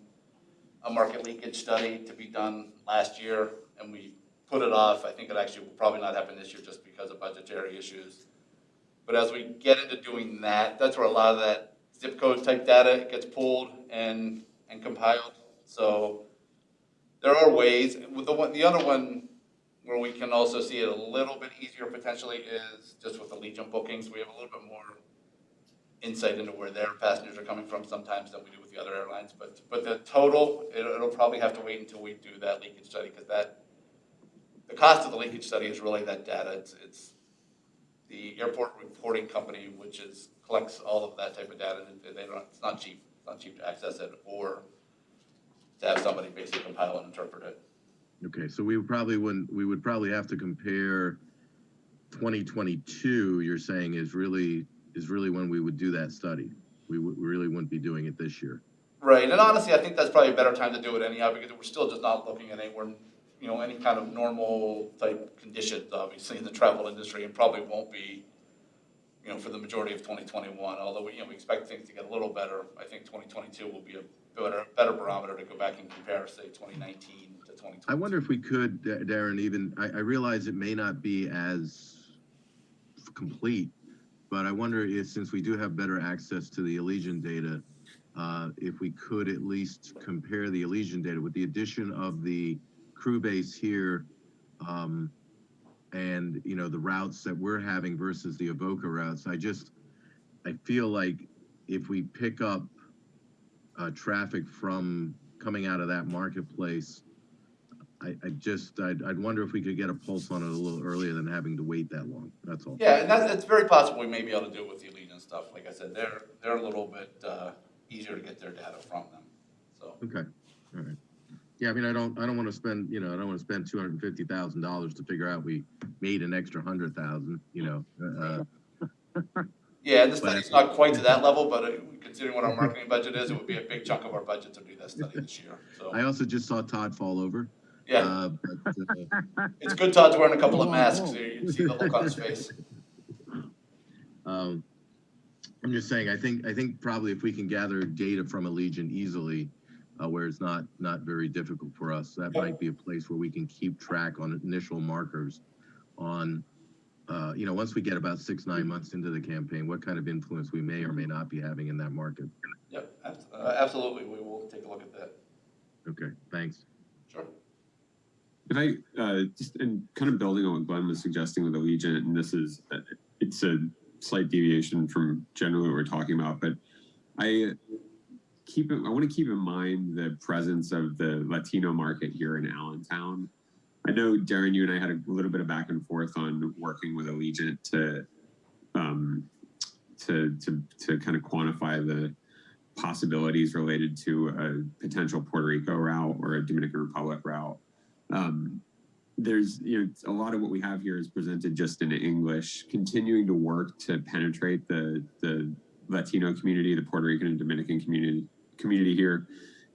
a market leakage study to be done last year, and we put it off. I think it actually will probably not happen this year just because of budgetary issues. But as we get into doing that, that's where a lot of that zip code type data gets pulled and compiled. So there are ways. With the other one where we can also see it a little bit easier potentially is just with the Allegiant bookings. We have a little bit more insight into where their passengers are coming from sometimes than we do with the other airlines. But the total, it'll probably have to wait until we do that leakage study, because the cost of the leakage study is really that data. It's the airport reporting company, which collects all of that type of data. It's not cheap. It's not cheap to access it or to have somebody basically compile and interpret it. Okay, so we would probably have to compare 2022, you're saying is really when we would do that study. We really wouldn't be doing it this year. Right, and honestly, I think that's probably a better time to do it anyhow, because we're still just not looking at anywhere, any kind of normal type conditions, obviously, in the travel industry, and probably won't be, for the majority of 2021. Although we expect things to get a little better. I think 2022 will be a better barometer to go back and compare, say, 2019 to 2020. I wonder if we could, Darren, I realize it may not be as complete, but I wonder if, since we do have better access to the Allegiant data, if we could at least compare the Allegiant data with the addition of the crew base here, and the routes that we're having versus the Avoca routes. I feel like if we pick up traffic from coming out of that marketplace, I'd wonder if we could get a pulse on it a little earlier than having to wait that long. That's all. Yeah, and it's very possible we may be able to do it with the Allegiant stuff. Like I said, they're a little bit easier to get their data from them. So. Okay. All right. Yeah, I mean, I don't want to spend, I don't want to spend $250,000 to figure out we made an extra 100,000. Yeah, this study's not quite to that level, but considering what our marketing budget is, it would be a big chunk of our budget to do that study this year. So. I also just saw Todd fall over. Yeah. It's good Todd's wearing a couple of masks, so you can see the look on his face. I'm just saying, I think probably if we can gather data from Allegiant easily, where it's not very difficult for us, that might be a place where we can keep track on initial markers on, once we get about 6-9 months into the campaign, what kind of influence we may or may not be having in that market. Yep, absolutely. We will take a look at that. Okay, thanks. Sure. If I just, and kind of building on what Glenn was suggesting with Allegiant, and it's a slight deviation from generally what we're talking about, but I want to keep in mind the presence of the Latino market here in Allentown. I know, Darren, you and I had a little bit of back and forth on working with Allegiant to kind of quantify the possibilities related to a potential Puerto Rico route or a Dominican Republic route. There's, a lot of what we have here is presented just in English. Continuing to work to penetrate the Latino community, the Puerto Rican and Dominican community here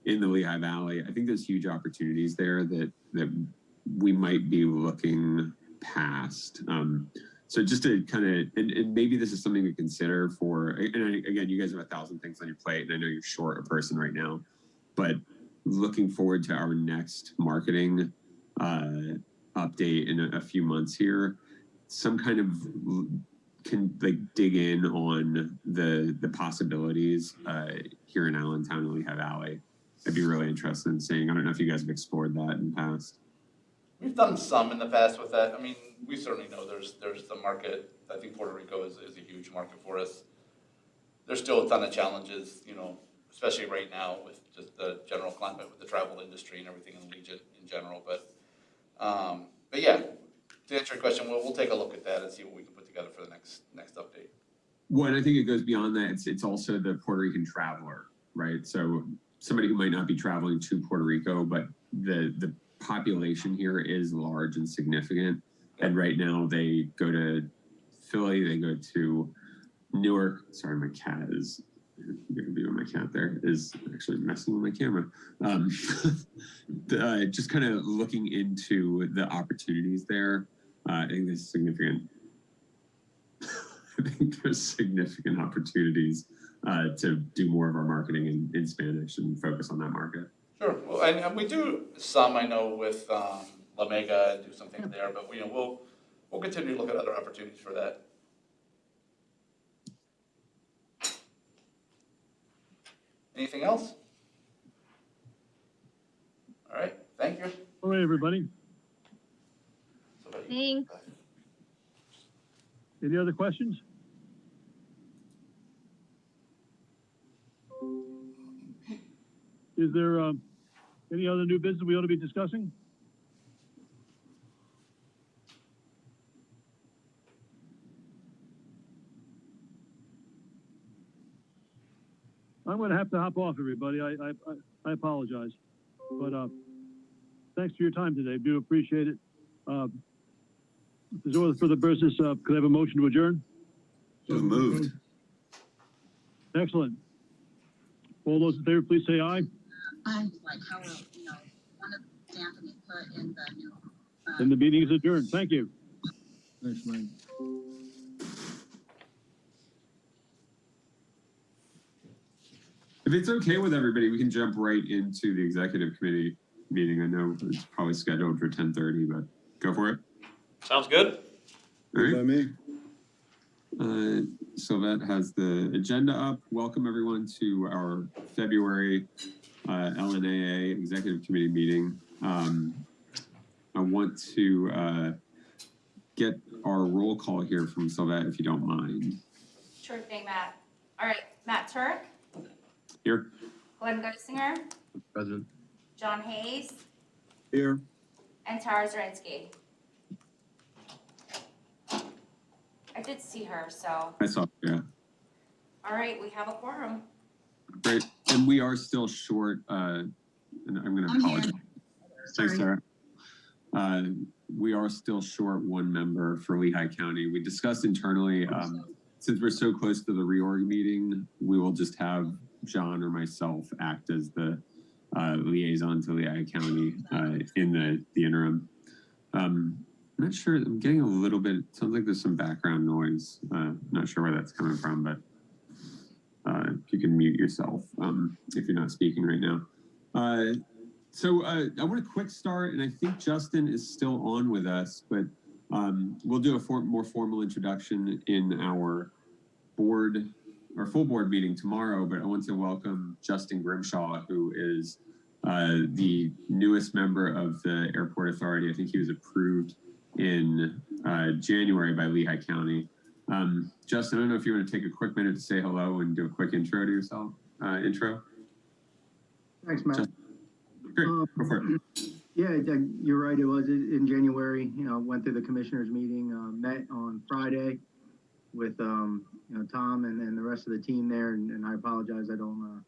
in the Lehigh Valley. I think there's huge opportunities there that we might be looking past. So just to kind of, and maybe this is something to consider for, and again, you guys have 1,000 things on your plate, and I know you're short a person right now, but looking forward to our next marketing update in a few months here, some kind of can dig in on the possibilities here in Allentown and Lehigh Valley. I'd be really interested in seeing. I don't know if you guys have explored that in the past. We've done some in the past with that. I mean, we certainly know there's the market. I think Puerto Rico is a huge market for us. There's still a ton of challenges, especially right now with just the general climate with the travel industry and everything in Allegiant in general. But yeah, to answer answer your question, we'll take a look at that and see what we can put together for the next update. Well, and I think it goes beyond that. It's also the Puerto Rican traveler, right? So somebody who might not be traveling to Puerto Rico, but the population here is large and significant. And right now they go to Philly, they go to Newark. Sorry, my cat is, you can be with my cat there, is actually messing with my camera. Just kind of looking into the opportunities there. I think there's significant, I think there's significant opportunities to do more of our marketing in Spanish and focus on that market. Sure. Well, and we do some, I know, with La Mega, do something there, but we'll continue to look at other opportunities for that. Anything else? All right. Thank you. All right, everybody. Thanks. Any other questions? Is there any other new business we ought to be discussing? I'm going to have to hop off, everybody. I apologize, but thanks for your time today. Do appreciate it. If there's no other further business, could I have a motion to adjourn? So moved. Excellent. All those in favor, please say aye. Like how, one of the Anthony put in the new. And the meeting is adjourned. Thank you. Thanks, Mike. If it's okay with everybody, we can jump right into the executive committee meeting. I know it's probably scheduled for 10:30, but go for it. Sounds good. All right. By me. Sylvette has the agenda up. Welcome everyone to our February LNAA executive committee meeting. I want to get our roll call here from Sylvette, if you don't mind. Sure thing, Matt. All right, Matt Turk, Here. Glenn Geisinger, President. John Hayes, Here. and Tara Zarinsky. I did see her, so, I saw, yeah. all right, we have a quorum. Great. And we are still short, and I'm going to apologize. Thanks, Sarah. We are still short one member for Lehigh County. We discussed internally, since we're so close to the reorg meeting, we will just have John or myself act as the liaison to Lehigh County in the interim. I'm not sure, I'm getting a little bit, it sounds like there's some background noise. Not sure where that's coming from, but if you can mute yourself if you're not speaking right now. So I want a quick start, and I think Justin is still on with us, but we'll do a more formal introduction in our full board meeting tomorrow, but I want to welcome Justin Grimshaw, who is the newest member of the Airport Authority. I think he was approved in January by Lehigh County. Justin, I don't know if you want to take a quick minute to say hello and do a quick intro to yourself. Thanks, Matt. Justin. Great, go for it. Yeah, you're right. It was in January. Went through the commissioners meeting, met on Friday with Tom and the rest of the team there. And I apologize, I don't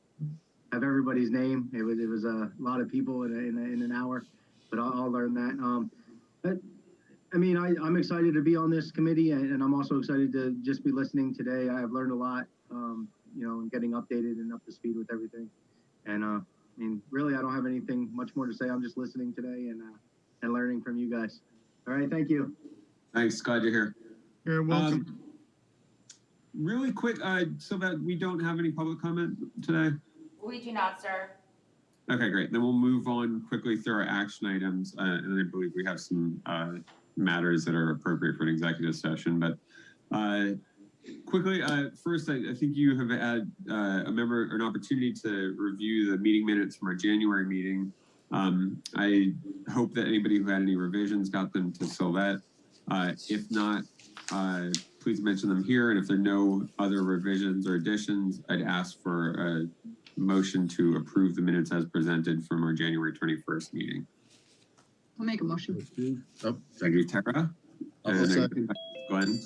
have everybody's name. It was a lot of people in an hour, but I'll learn that. I'm excited to be on this committee, and I'm also excited to just be listening today. I have learned a lot, and getting updated and up to speed with everything. And really, I don't have anything much more to say. I'm just listening today and learning from you guys. All right, thank you. Thanks, glad you're here. You're welcome. Really quick, so that we don't have any public comment today. We do not, sir. Okay, great. Then we'll move on quickly through our action items, and I believe we have some matters that are appropriate for an executive session. But quickly, first, I think you have had an opportunity to review the meeting minutes from our January meeting. I hope that anybody who had any revisions got them to Sylvette. If not, please mention them here. And if there are no other revisions or additions, I'd ask for a motion to approve the minutes as presented from our January 21st meeting. I'll make a motion. Oh, Thank you, Tara. I'll second. Glenn.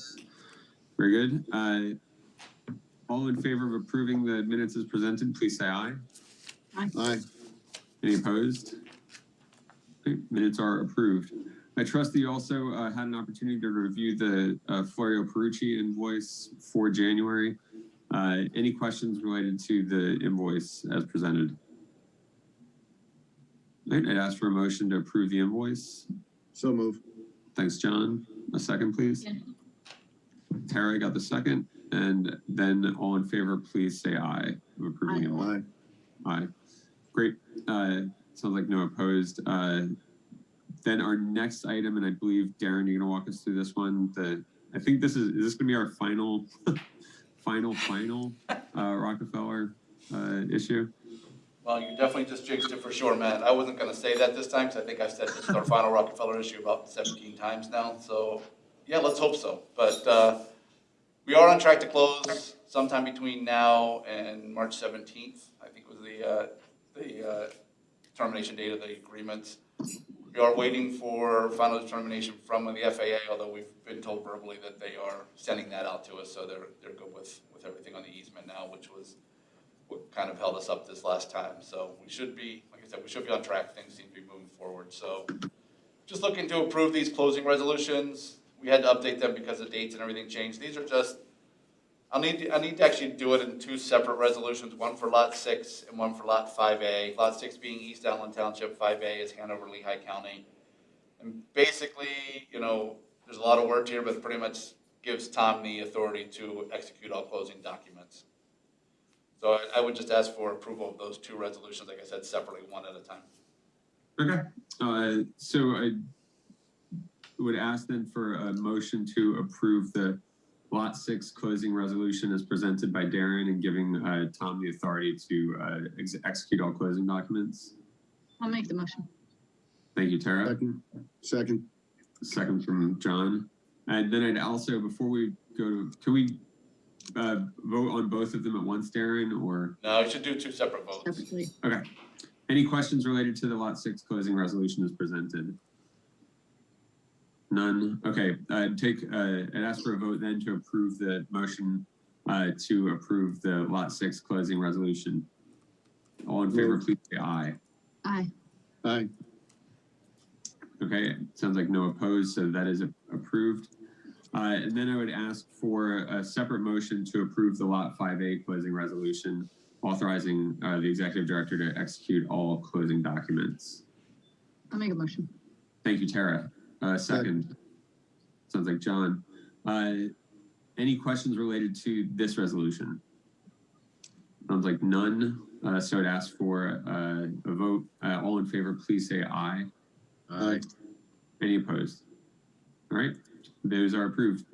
Very good. All in favor of approving the minutes as presented, please say aye. Aye. Any opposed? Okay, minutes are approved. I trust that you also had an opportunity to review the Florio Perucci invoice for January. Any questions related to the invoice as presented? All right, I'd ask for a motion to approve the invoice. So move. Thanks, John. A second, please. Tara got the second. And then all in favor, please say aye. Of approving the invoice. Aye. Great. Sounds like no opposed. Then our next item, and I believe Darren, you're gonna walk us through this one. I think is this gonna be our final, final Rockefeller issue? Well, you definitely just jinxed it for sure, Matt. I wasn't gonna say that this time, because I think I've said this is our final Rockefeller issue about 17 times now. So yeah, let's hope so. But we are on track to close sometime between now and March 17th. I think was the termination date of the agreement. We are waiting for final determination from the FAA, although we've been told verbally that they are sending that out to us, so they're good with everything on the easement now, which was what kind of held us up this last time. So we should be, like I said, we should be on track. Things seem to be moving forward. So just looking to approve these closing resolutions. We had to update them because the dates and everything changed. These are just, I need to actually do it in two separate resolutions, one for Lot 6 and one for Lot 5A. Lot 6 being East Allen Township, 5A is Hanover, Lehigh County. And basically, you know, there's a lot of words here, but it pretty much gives Tom the authority to execute all closing documents. So I would just ask for approval of those two resolutions, like I said, separately, one at a time. Okay. So I would ask then for a motion to approve the Lot 6 closing resolution as presented by Darren and giving Tom the authority to execute all closing documents. I'll make the motion. Thank you, Tara. Second. Second from John. And then I'd also, before we go to, can we vote on both of them at once, Darren, or? No, you should do two separate votes. Separately. Okay. Any questions related to the Lot 6 closing resolution as presented? None. Okay. I'd ask for a vote then to approve the motion to approve the Lot 6 closing resolution. All in favor, please say aye. Aye. Aye. Okay. Sounds like no opposed, so that is approved. And then I would ask for a separate motion to approve the Lot 5A closing resolution, authorizing the executive director to execute all closing documents. I'll make a motion. Thank you, Tara. Second. Sounds like John. Any questions related to this resolution? Sounds like none. So I'd ask for a vote. All in favor, please say aye. Aye. Any opposed? All right. Those are approved.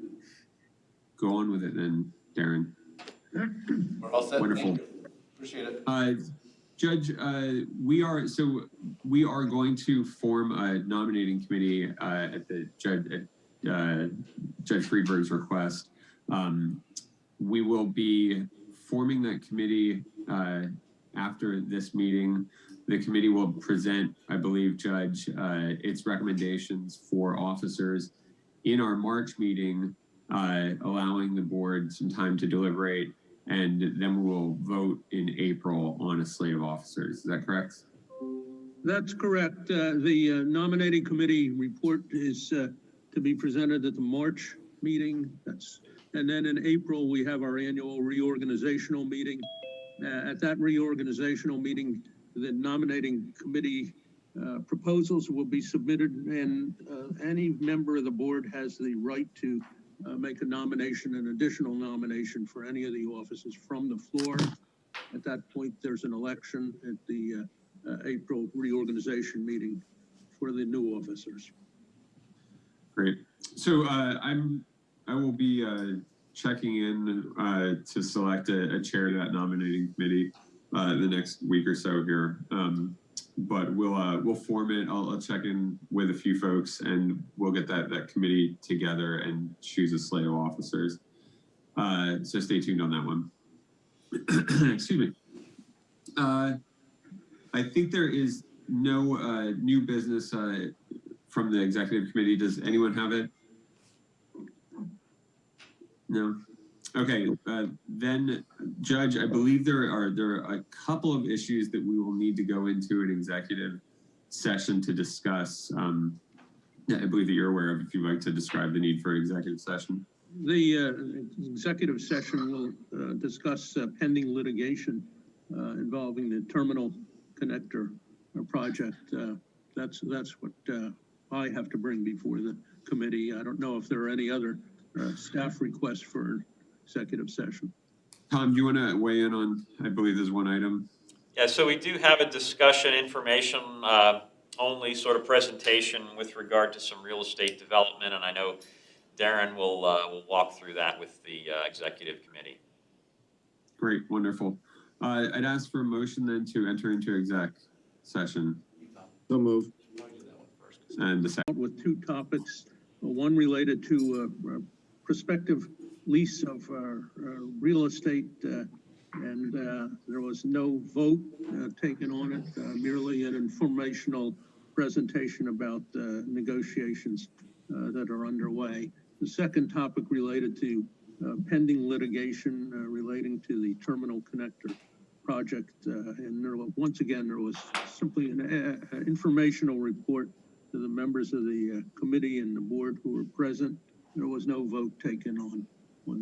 Go on with it then, Darren. We're all set. Wonderful. Thank you. Appreciate it. Judge, we are going to form a nominating committee at the Judge Friedberg's request. We will be forming that committee after this meeting. The committee will present, I believe, Judge, its recommendations for officers in our March meeting, allowing the board some time to deliberate, and then we will vote in April on a slate of officers. Is that correct? That's correct. The nominating committee report is to be presented at the March meeting. And then in April, we have our annual reorganizational meeting. At that reorganizational meeting, the nominating committee proposals will be submitted, and any member of the board has the right to make a nomination, an additional nomination for any of the offices from the floor. At that point, there's an election at the April reorganization meeting for the new officers. Great. So I will be checking in to select a chair to that nominating committee the next week or so here. But we'll form it. I'll check in with a few folks, and we'll get that committee together and choose a slate of officers. So stay tuned on that one. Excuse me. I think there is no new business from the executive committee. Does anyone have it? No. Okay, then, Judge, I believe there are a couple of issues that we will need to go into an executive session to discuss. I believe that you're aware of, if you'd like to describe the need for executive session. The executive session will discuss pending litigation involving the terminal connector project. That's what I have to bring before the committee. I don't know if there are any other staff requests for executive session. Tom, do you want to weigh in on, I believe there's one item? Yeah, so we do have a discussion information only sort of presentation with regard to some real estate development, and I know Darren will walk through that with the executive committee. Great, wonderful. I'd ask for a motion then to enter into exec session. So move. And the second. With two topics, one related to prospective lease of real estate, and there was no vote taken on it, merely an informational presentation about negotiations that are underway. The second topic related to pending litigation relating to the terminal connector project, and once again, there was simply an informational report to the members of the committee and the board who were present. There was no vote taken on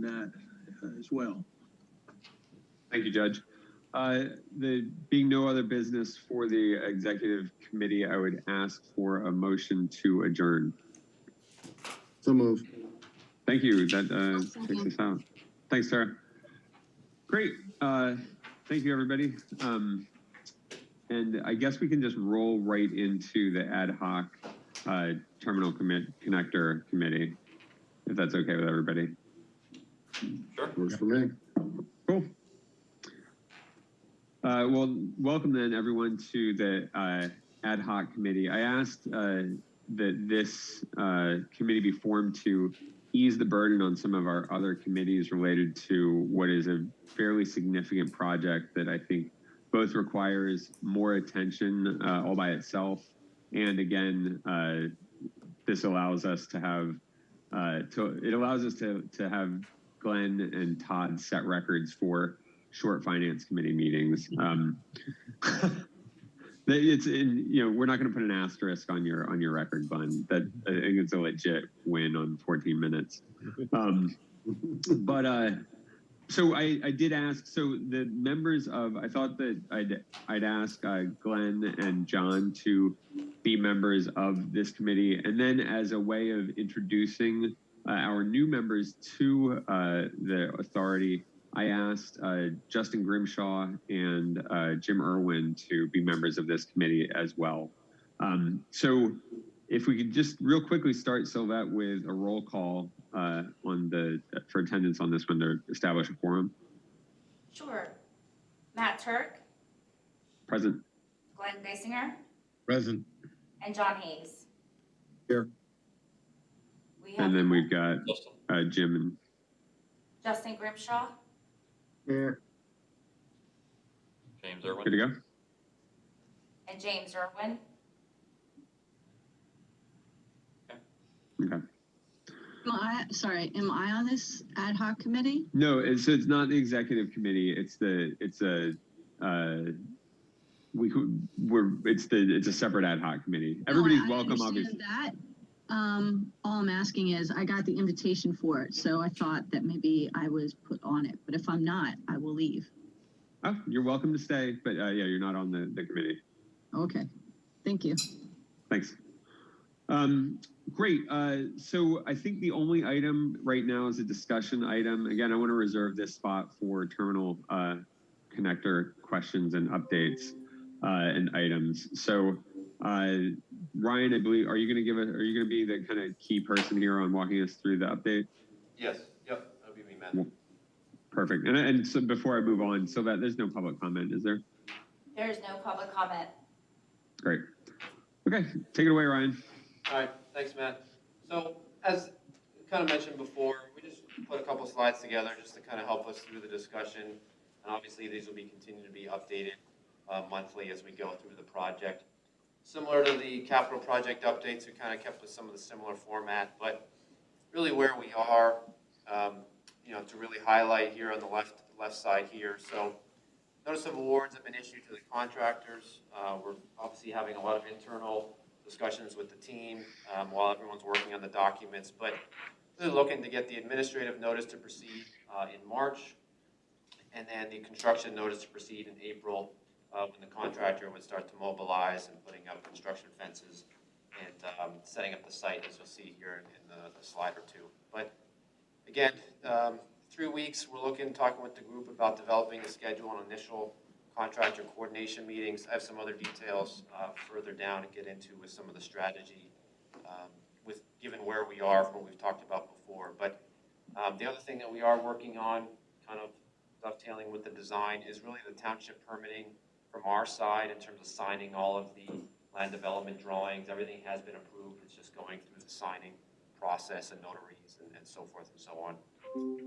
that as well. Thank you, Judge. There being no other business for the executive committee, I would ask for a motion to adjourn. So move. Thank you. That takes us out. Thanks, Sarah. Great. Thank you, everybody. And I guess we can just roll right into the ad hoc terminal connector committee, if that's okay with everybody. Sure. Works for me. Cool. Well, welcome then everyone to the ad hoc committee. I asked that this committee be formed to ease the burden on some of our other committees related to what is a fairly significant project that I think both requires more attention all by itself. And again, this allows us to have, to have Glenn and Todd set records for short finance committee meetings. It's in, we're not going to put an asterisk on your record, Glenn. That I think it's a legit win on 14 minutes. So I did ask. So the members of, I thought that I'd ask Glenn and John to be members of this committee, and then as a way of introducing our new members to the authority, I asked Justin Grimshaw and Jim Irwin to be members of this committee as well. So if we could just real quickly start, Sylvette, with a roll call for attendance on this one to establish a quorum. Sure. Matt Turk, Present. Glenn Basinger, Present. and John Hayes. Here. And then we've got Jim and Justin Grimshaw, Here. James Irwin. good to go. and James Irwin. Okay. Am I on this ad hoc committee? No, it's not the executive committee. It's a separate ad hoc committee. Everybody's welcome, obviously. That. All I'm asking is, I got the invitation for it, so I thought that maybe I was put on it. But if I'm not, I will leave. Oh, you're welcome to stay, but yeah, you're not on the committee. Okay, thank you. Thanks. Great. So I think the only item right now is a discussion item. Again, I want to reserve this spot for terminal connector questions and updates and items. So Ryan, I believe, are you going to be the kind of key person here on walking us through the update? Yes, yep, that'll be me, Matt. Perfect. And so before I move on, so that there's no public comment, is there? There is no public comment. Great. Okay, take it away, Ryan. All right, thanks, Matt. So as kind of mentioned before, we just put a couple slides together just to kind of help us through the discussion. And obviously these will continue to be updated monthly as we go through the project. Similar to the capital project updates, we kind of kept with some of the similar format, but really where we are, to really highlight here on the left side here. So notice of awards have been issued to the contractors. We're obviously having a lot of internal discussions with the team while everyone's working on the documents, but really looking to get the administrative notice to proceed in March, and then the construction notice to proceed in April, when the contractor would start to mobilize and putting up construction fences and setting up the site, as you'll see here in the slide or two. But again, 3 weeks, we're talking with the group about developing a schedule and initial contractor coordination meetings. I have some other details further down to get into with some of the strategy, with given where we are from what we've talked about before. But the other thing that we are working on, kind of dovetailing with the design, is really the township permitting from our side in terms of signing all of the land development drawings. Everything has been approved. It's just going through the signing process and notaries and so forth and so on.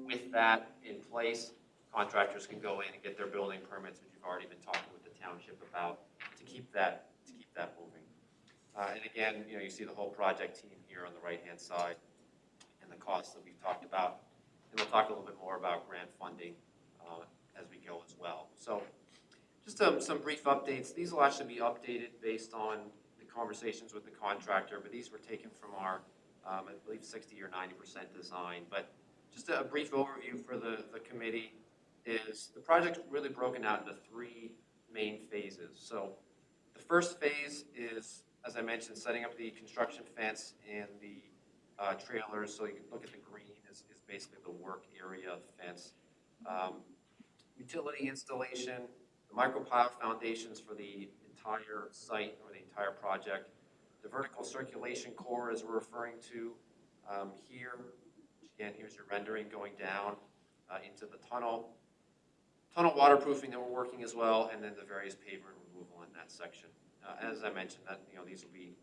With that in place, contractors can go in and get their building permits, which you've already been talking with the township about, to keep that moving. And again, you see the whole project team here on the right-hand side and the costs that we've talked about. And we'll talk a little bit more about grant funding as we go as well. So just some brief updates. These will actually be updated based on the conversations with the contractor, but these were taken from our, I believe, 60 or 90% design. But just a brief overview for the committee is the project's really broken out into 3 main phases. So the first phase is, as I mentioned, setting up the construction fence and the trailers. So you can look at the green is basically the work area fence. Utility installation, the micropile foundations for the entire site or the entire project. The vertical circulation core, as we're referring to here. Again, here's your rendering going down into the tunnel. Tunnel waterproofing that we're working as well, and then the various pavement removal in that section. As I mentioned, that these will be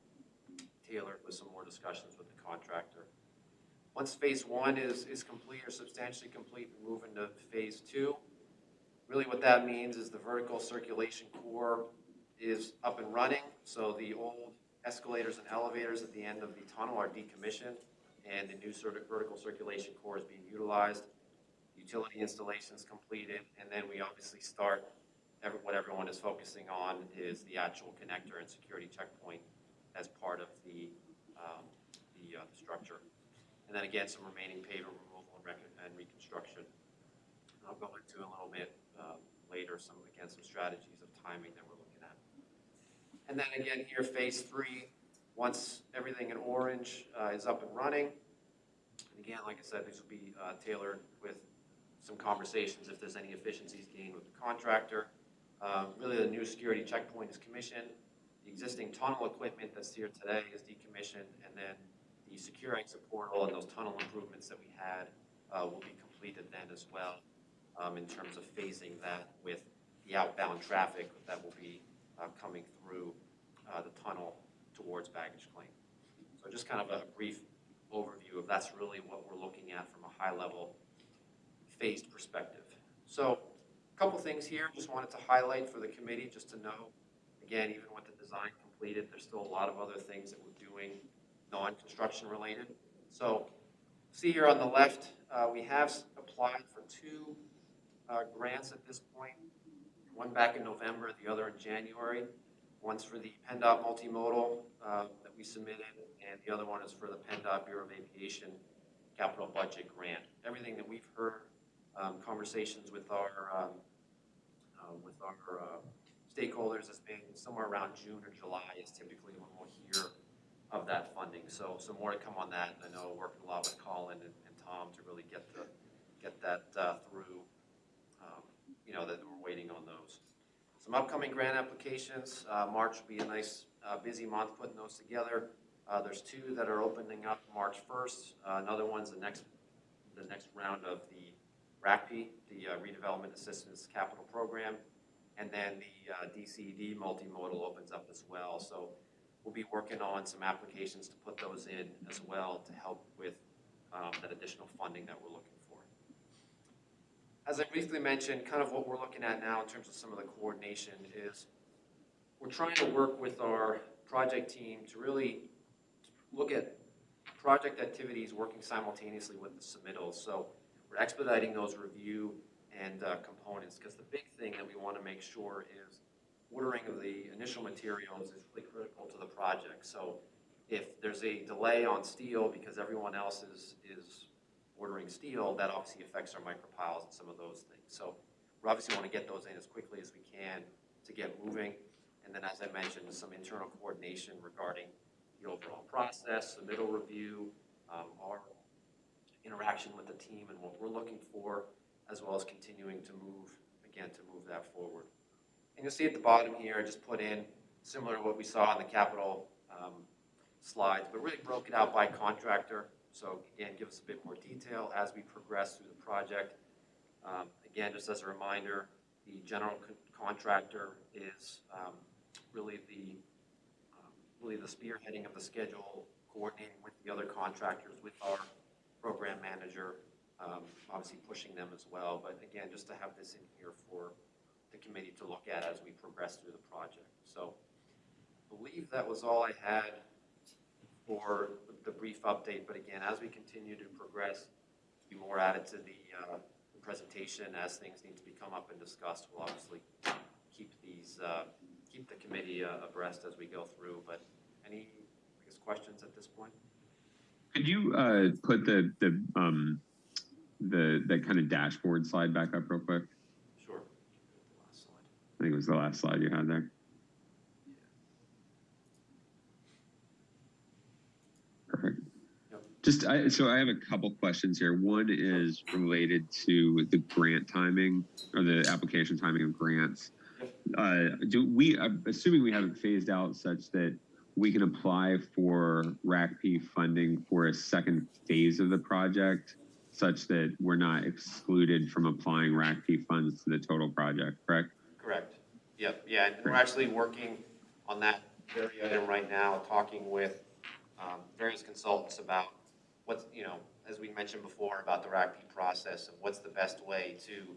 tailored with some more discussions with the contractor. Once phase 1 is complete or substantially complete, we move into phase 2. Really what that means is the vertical circulation core is up and running. So the old escalators and elevators at the end of the tunnel are decommissioned, and the new vertical circulation core is being utilized. Utility installations completed, and then we obviously start, what everyone is focusing on is the actual connector and security checkpoint as part of the structure. And then again, some remaining pavement removal and reconstruction. And I'll go into a little bit later some strategies of timing that we're looking at. And then again here, phase 3, once everything in orange is up and running. And again, like I said, these will be tailored with some conversations if there's any efficiencies gained with the contractor. Really the new security checkpoint is commissioned. The existing tunnel equipment that's here today is decommissioned, and then the secure exit portal and those tunnel improvements that we had will be completed then as well, in terms of phasing that with the outbound traffic that will be coming through the tunnel towards baggage claim. So just kind of a brief overview of that's really what we're looking at from a high level phased perspective. So a couple things here, just wanted to highlight for the committee just to know, again, even with the design completed, there's still a lot of other things that we're doing non-construction related. So see here on the left, we have applied for 2 grants at this point, one back in November, the other in January. One's for the PennDOT multimodal that we submitted, and the other one is for the PennDOT Bureau of Aviation capital budget grant. Everything that we've heard, conversations with our stakeholders has been somewhere around June or July is typically when we'll hear of that funding. So more to come on that. And I know working a lot with Colin and Tom to really get that through. That we're waiting on those. Some upcoming grant applications. March will be a nice busy month putting those together. There's 2 that are opening up March 1st. Another one's the next round of the RACP, the Redevelopment Assistance Capital Program, and then the DCD multimodal opens up as well. So we'll be working on some applications to put those in as well to help with that additional funding that we're looking for. As I briefly mentioned, kind of what we're looking at now in terms of some of the coordination is we're trying to work with our project team to really look at project activities working simultaneously with the submittals. So we're expediting those review and components, because the big thing that we want to make sure is ordering of the initial materials is really critical to the project. So if there's a delay on steel because everyone else is ordering steel, that obviously affects our micropiles and some of those things. So we obviously want to get those in as quickly as we can to get moving. And then, as I mentioned, some internal coordination regarding the overall process, submittal review, our interaction with the team and what we're looking for, as well as continuing to move that forward. And you'll see at the bottom here, I just put in similar to what we saw in the capital slides, but really broke it out by contractor. So again, give us a bit more detail as we progress through the project. Again, just as a reminder, the general contractor is really the spearheading of the schedule, coordinating with the other contractors, with our program manager, obviously pushing them as well. But again, just to have this in here for the committee to look at as we progress through the project. So I believe that was all I had for the brief update. But again, as we continue to progress, be more added to the presentation as things need to become up and discussed. We'll obviously keep the committee abreast as we go through. But any, I guess, questions at this point? Could you put the kind of dashboard slide back up real quick? Sure. Last slide. I think it was the last slide you had there. Perfect. Yep. So I have a couple questions here. One is related to the grant timing or the application timing of grants. I'm assuming we have it phased out such that we can apply for RACP funding for a second phase of the project, such that we're not excluded from applying RACP funds to the total project, correct? Correct. Yep. Yeah, and we're actually working on that very item right now, talking with various consultants about what's, as we mentioned before, about the RACP process and what's the best way to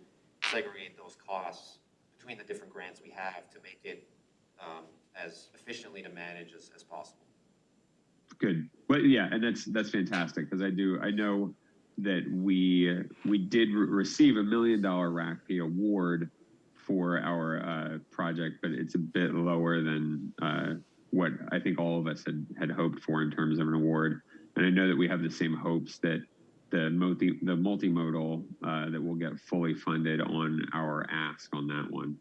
segregate those costs between the different grants we have to make it as efficiently to manage as possible. Good. Well, yeah, and that's fantastic, because I know that we did receive $1 million RACP award for our project, but it's a bit lower than what I think all of us had hoped for in terms of an award. And I know that we have the same hopes that the multimodal that will get fully funded on our ask on that one.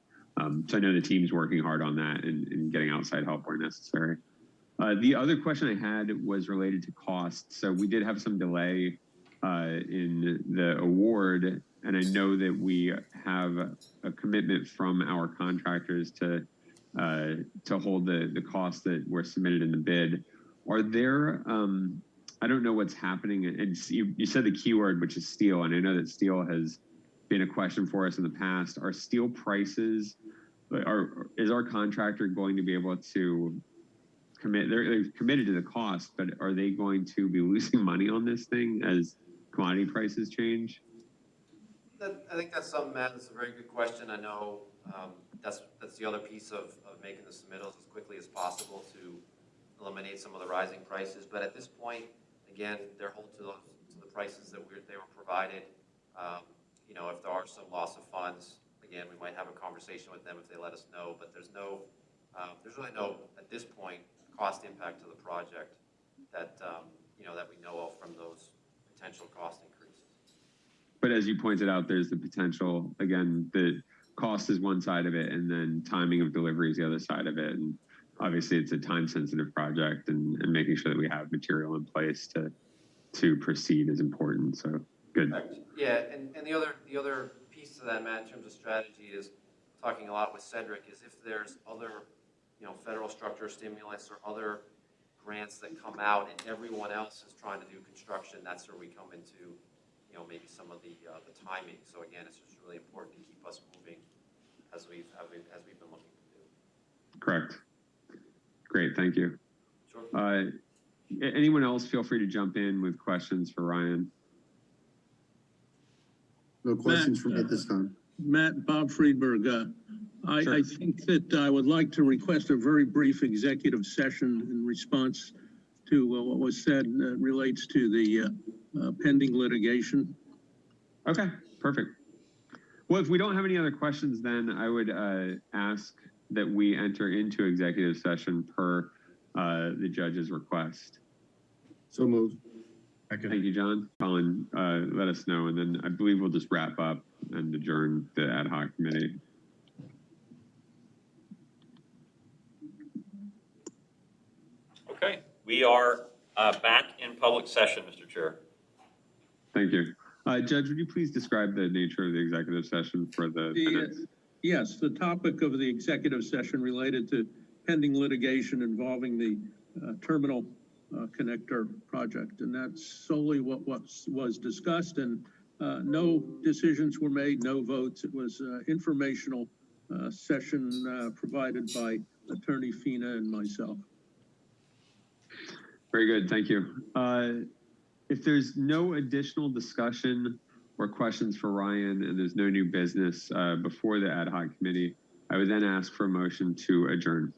So I know the team's working hard on that and getting outside help where necessary. The other question I had was related to cost. So we did have some delay in the award, and I know that we have a commitment from our contractors to hold the costs that were submitted in the bid. Are there, I don't know what's happening, and you said the keyword, which is steel, and I know that steel has been a question for us in the past. Are steel prices, is our contractor going to be able to commit, they're committed to the cost, but are they going to be losing money on this thing as commodity prices change? I think that's something, Matt, that's a very good question. I know that's the other piece of making the submittals as quickly as possible to eliminate some of the rising prices. But at this point, again, they're held to the prices that they were provided. If there are some loss of funds, again, we might have a conversation with them if they let us know. But there's really no, at this point, cost impact to the project that that we know of from those potential cost increases. But as you pointed out, there's the potential, again, the cost is one side of it, and then timing of delivery is the other side of it. And obviously it's a time sensitive project, and making sure that we have material in place to proceed is important. So good. Yeah, and the other piece to that, Matt, in terms of strategy is talking a lot with Cedric, is if there's other, federal structure stimulus or other grants that come out and everyone else is trying to do construction, that's where we come into, maybe some of the timing. So again, it's just really important to keep us moving as we've been looking to do. Correct. Great, thank you. Sure. Anyone else, feel free to jump in with questions for Ryan. No questions from me at this time. Matt, Bob Friedberg. Sure. I think that I would like to request a very brief executive session in response to what was said relates to the pending litigation. Okay, perfect. Well, if we don't have any other questions, then I would ask that we enter into executive session per the judge's request. So moved. Thank you, John. Colin, let us know, and then I believe we'll just wrap up and adjourn the ad hoc committee. Okay, we are back in public session, Mr. Chair. Thank you. Judge, would you please describe the nature of the executive session for the minutes? Yes, the topic of the executive session related to pending litigation involving the terminal connector project. And that's solely what was discussed, and no decisions were made, no votes. It was informational session provided by Attorney Fina and myself. Very good, thank you. If there's no additional discussion or questions for Ryan and there's no new business before the ad hoc committee, I would then ask for a motion to adjourn.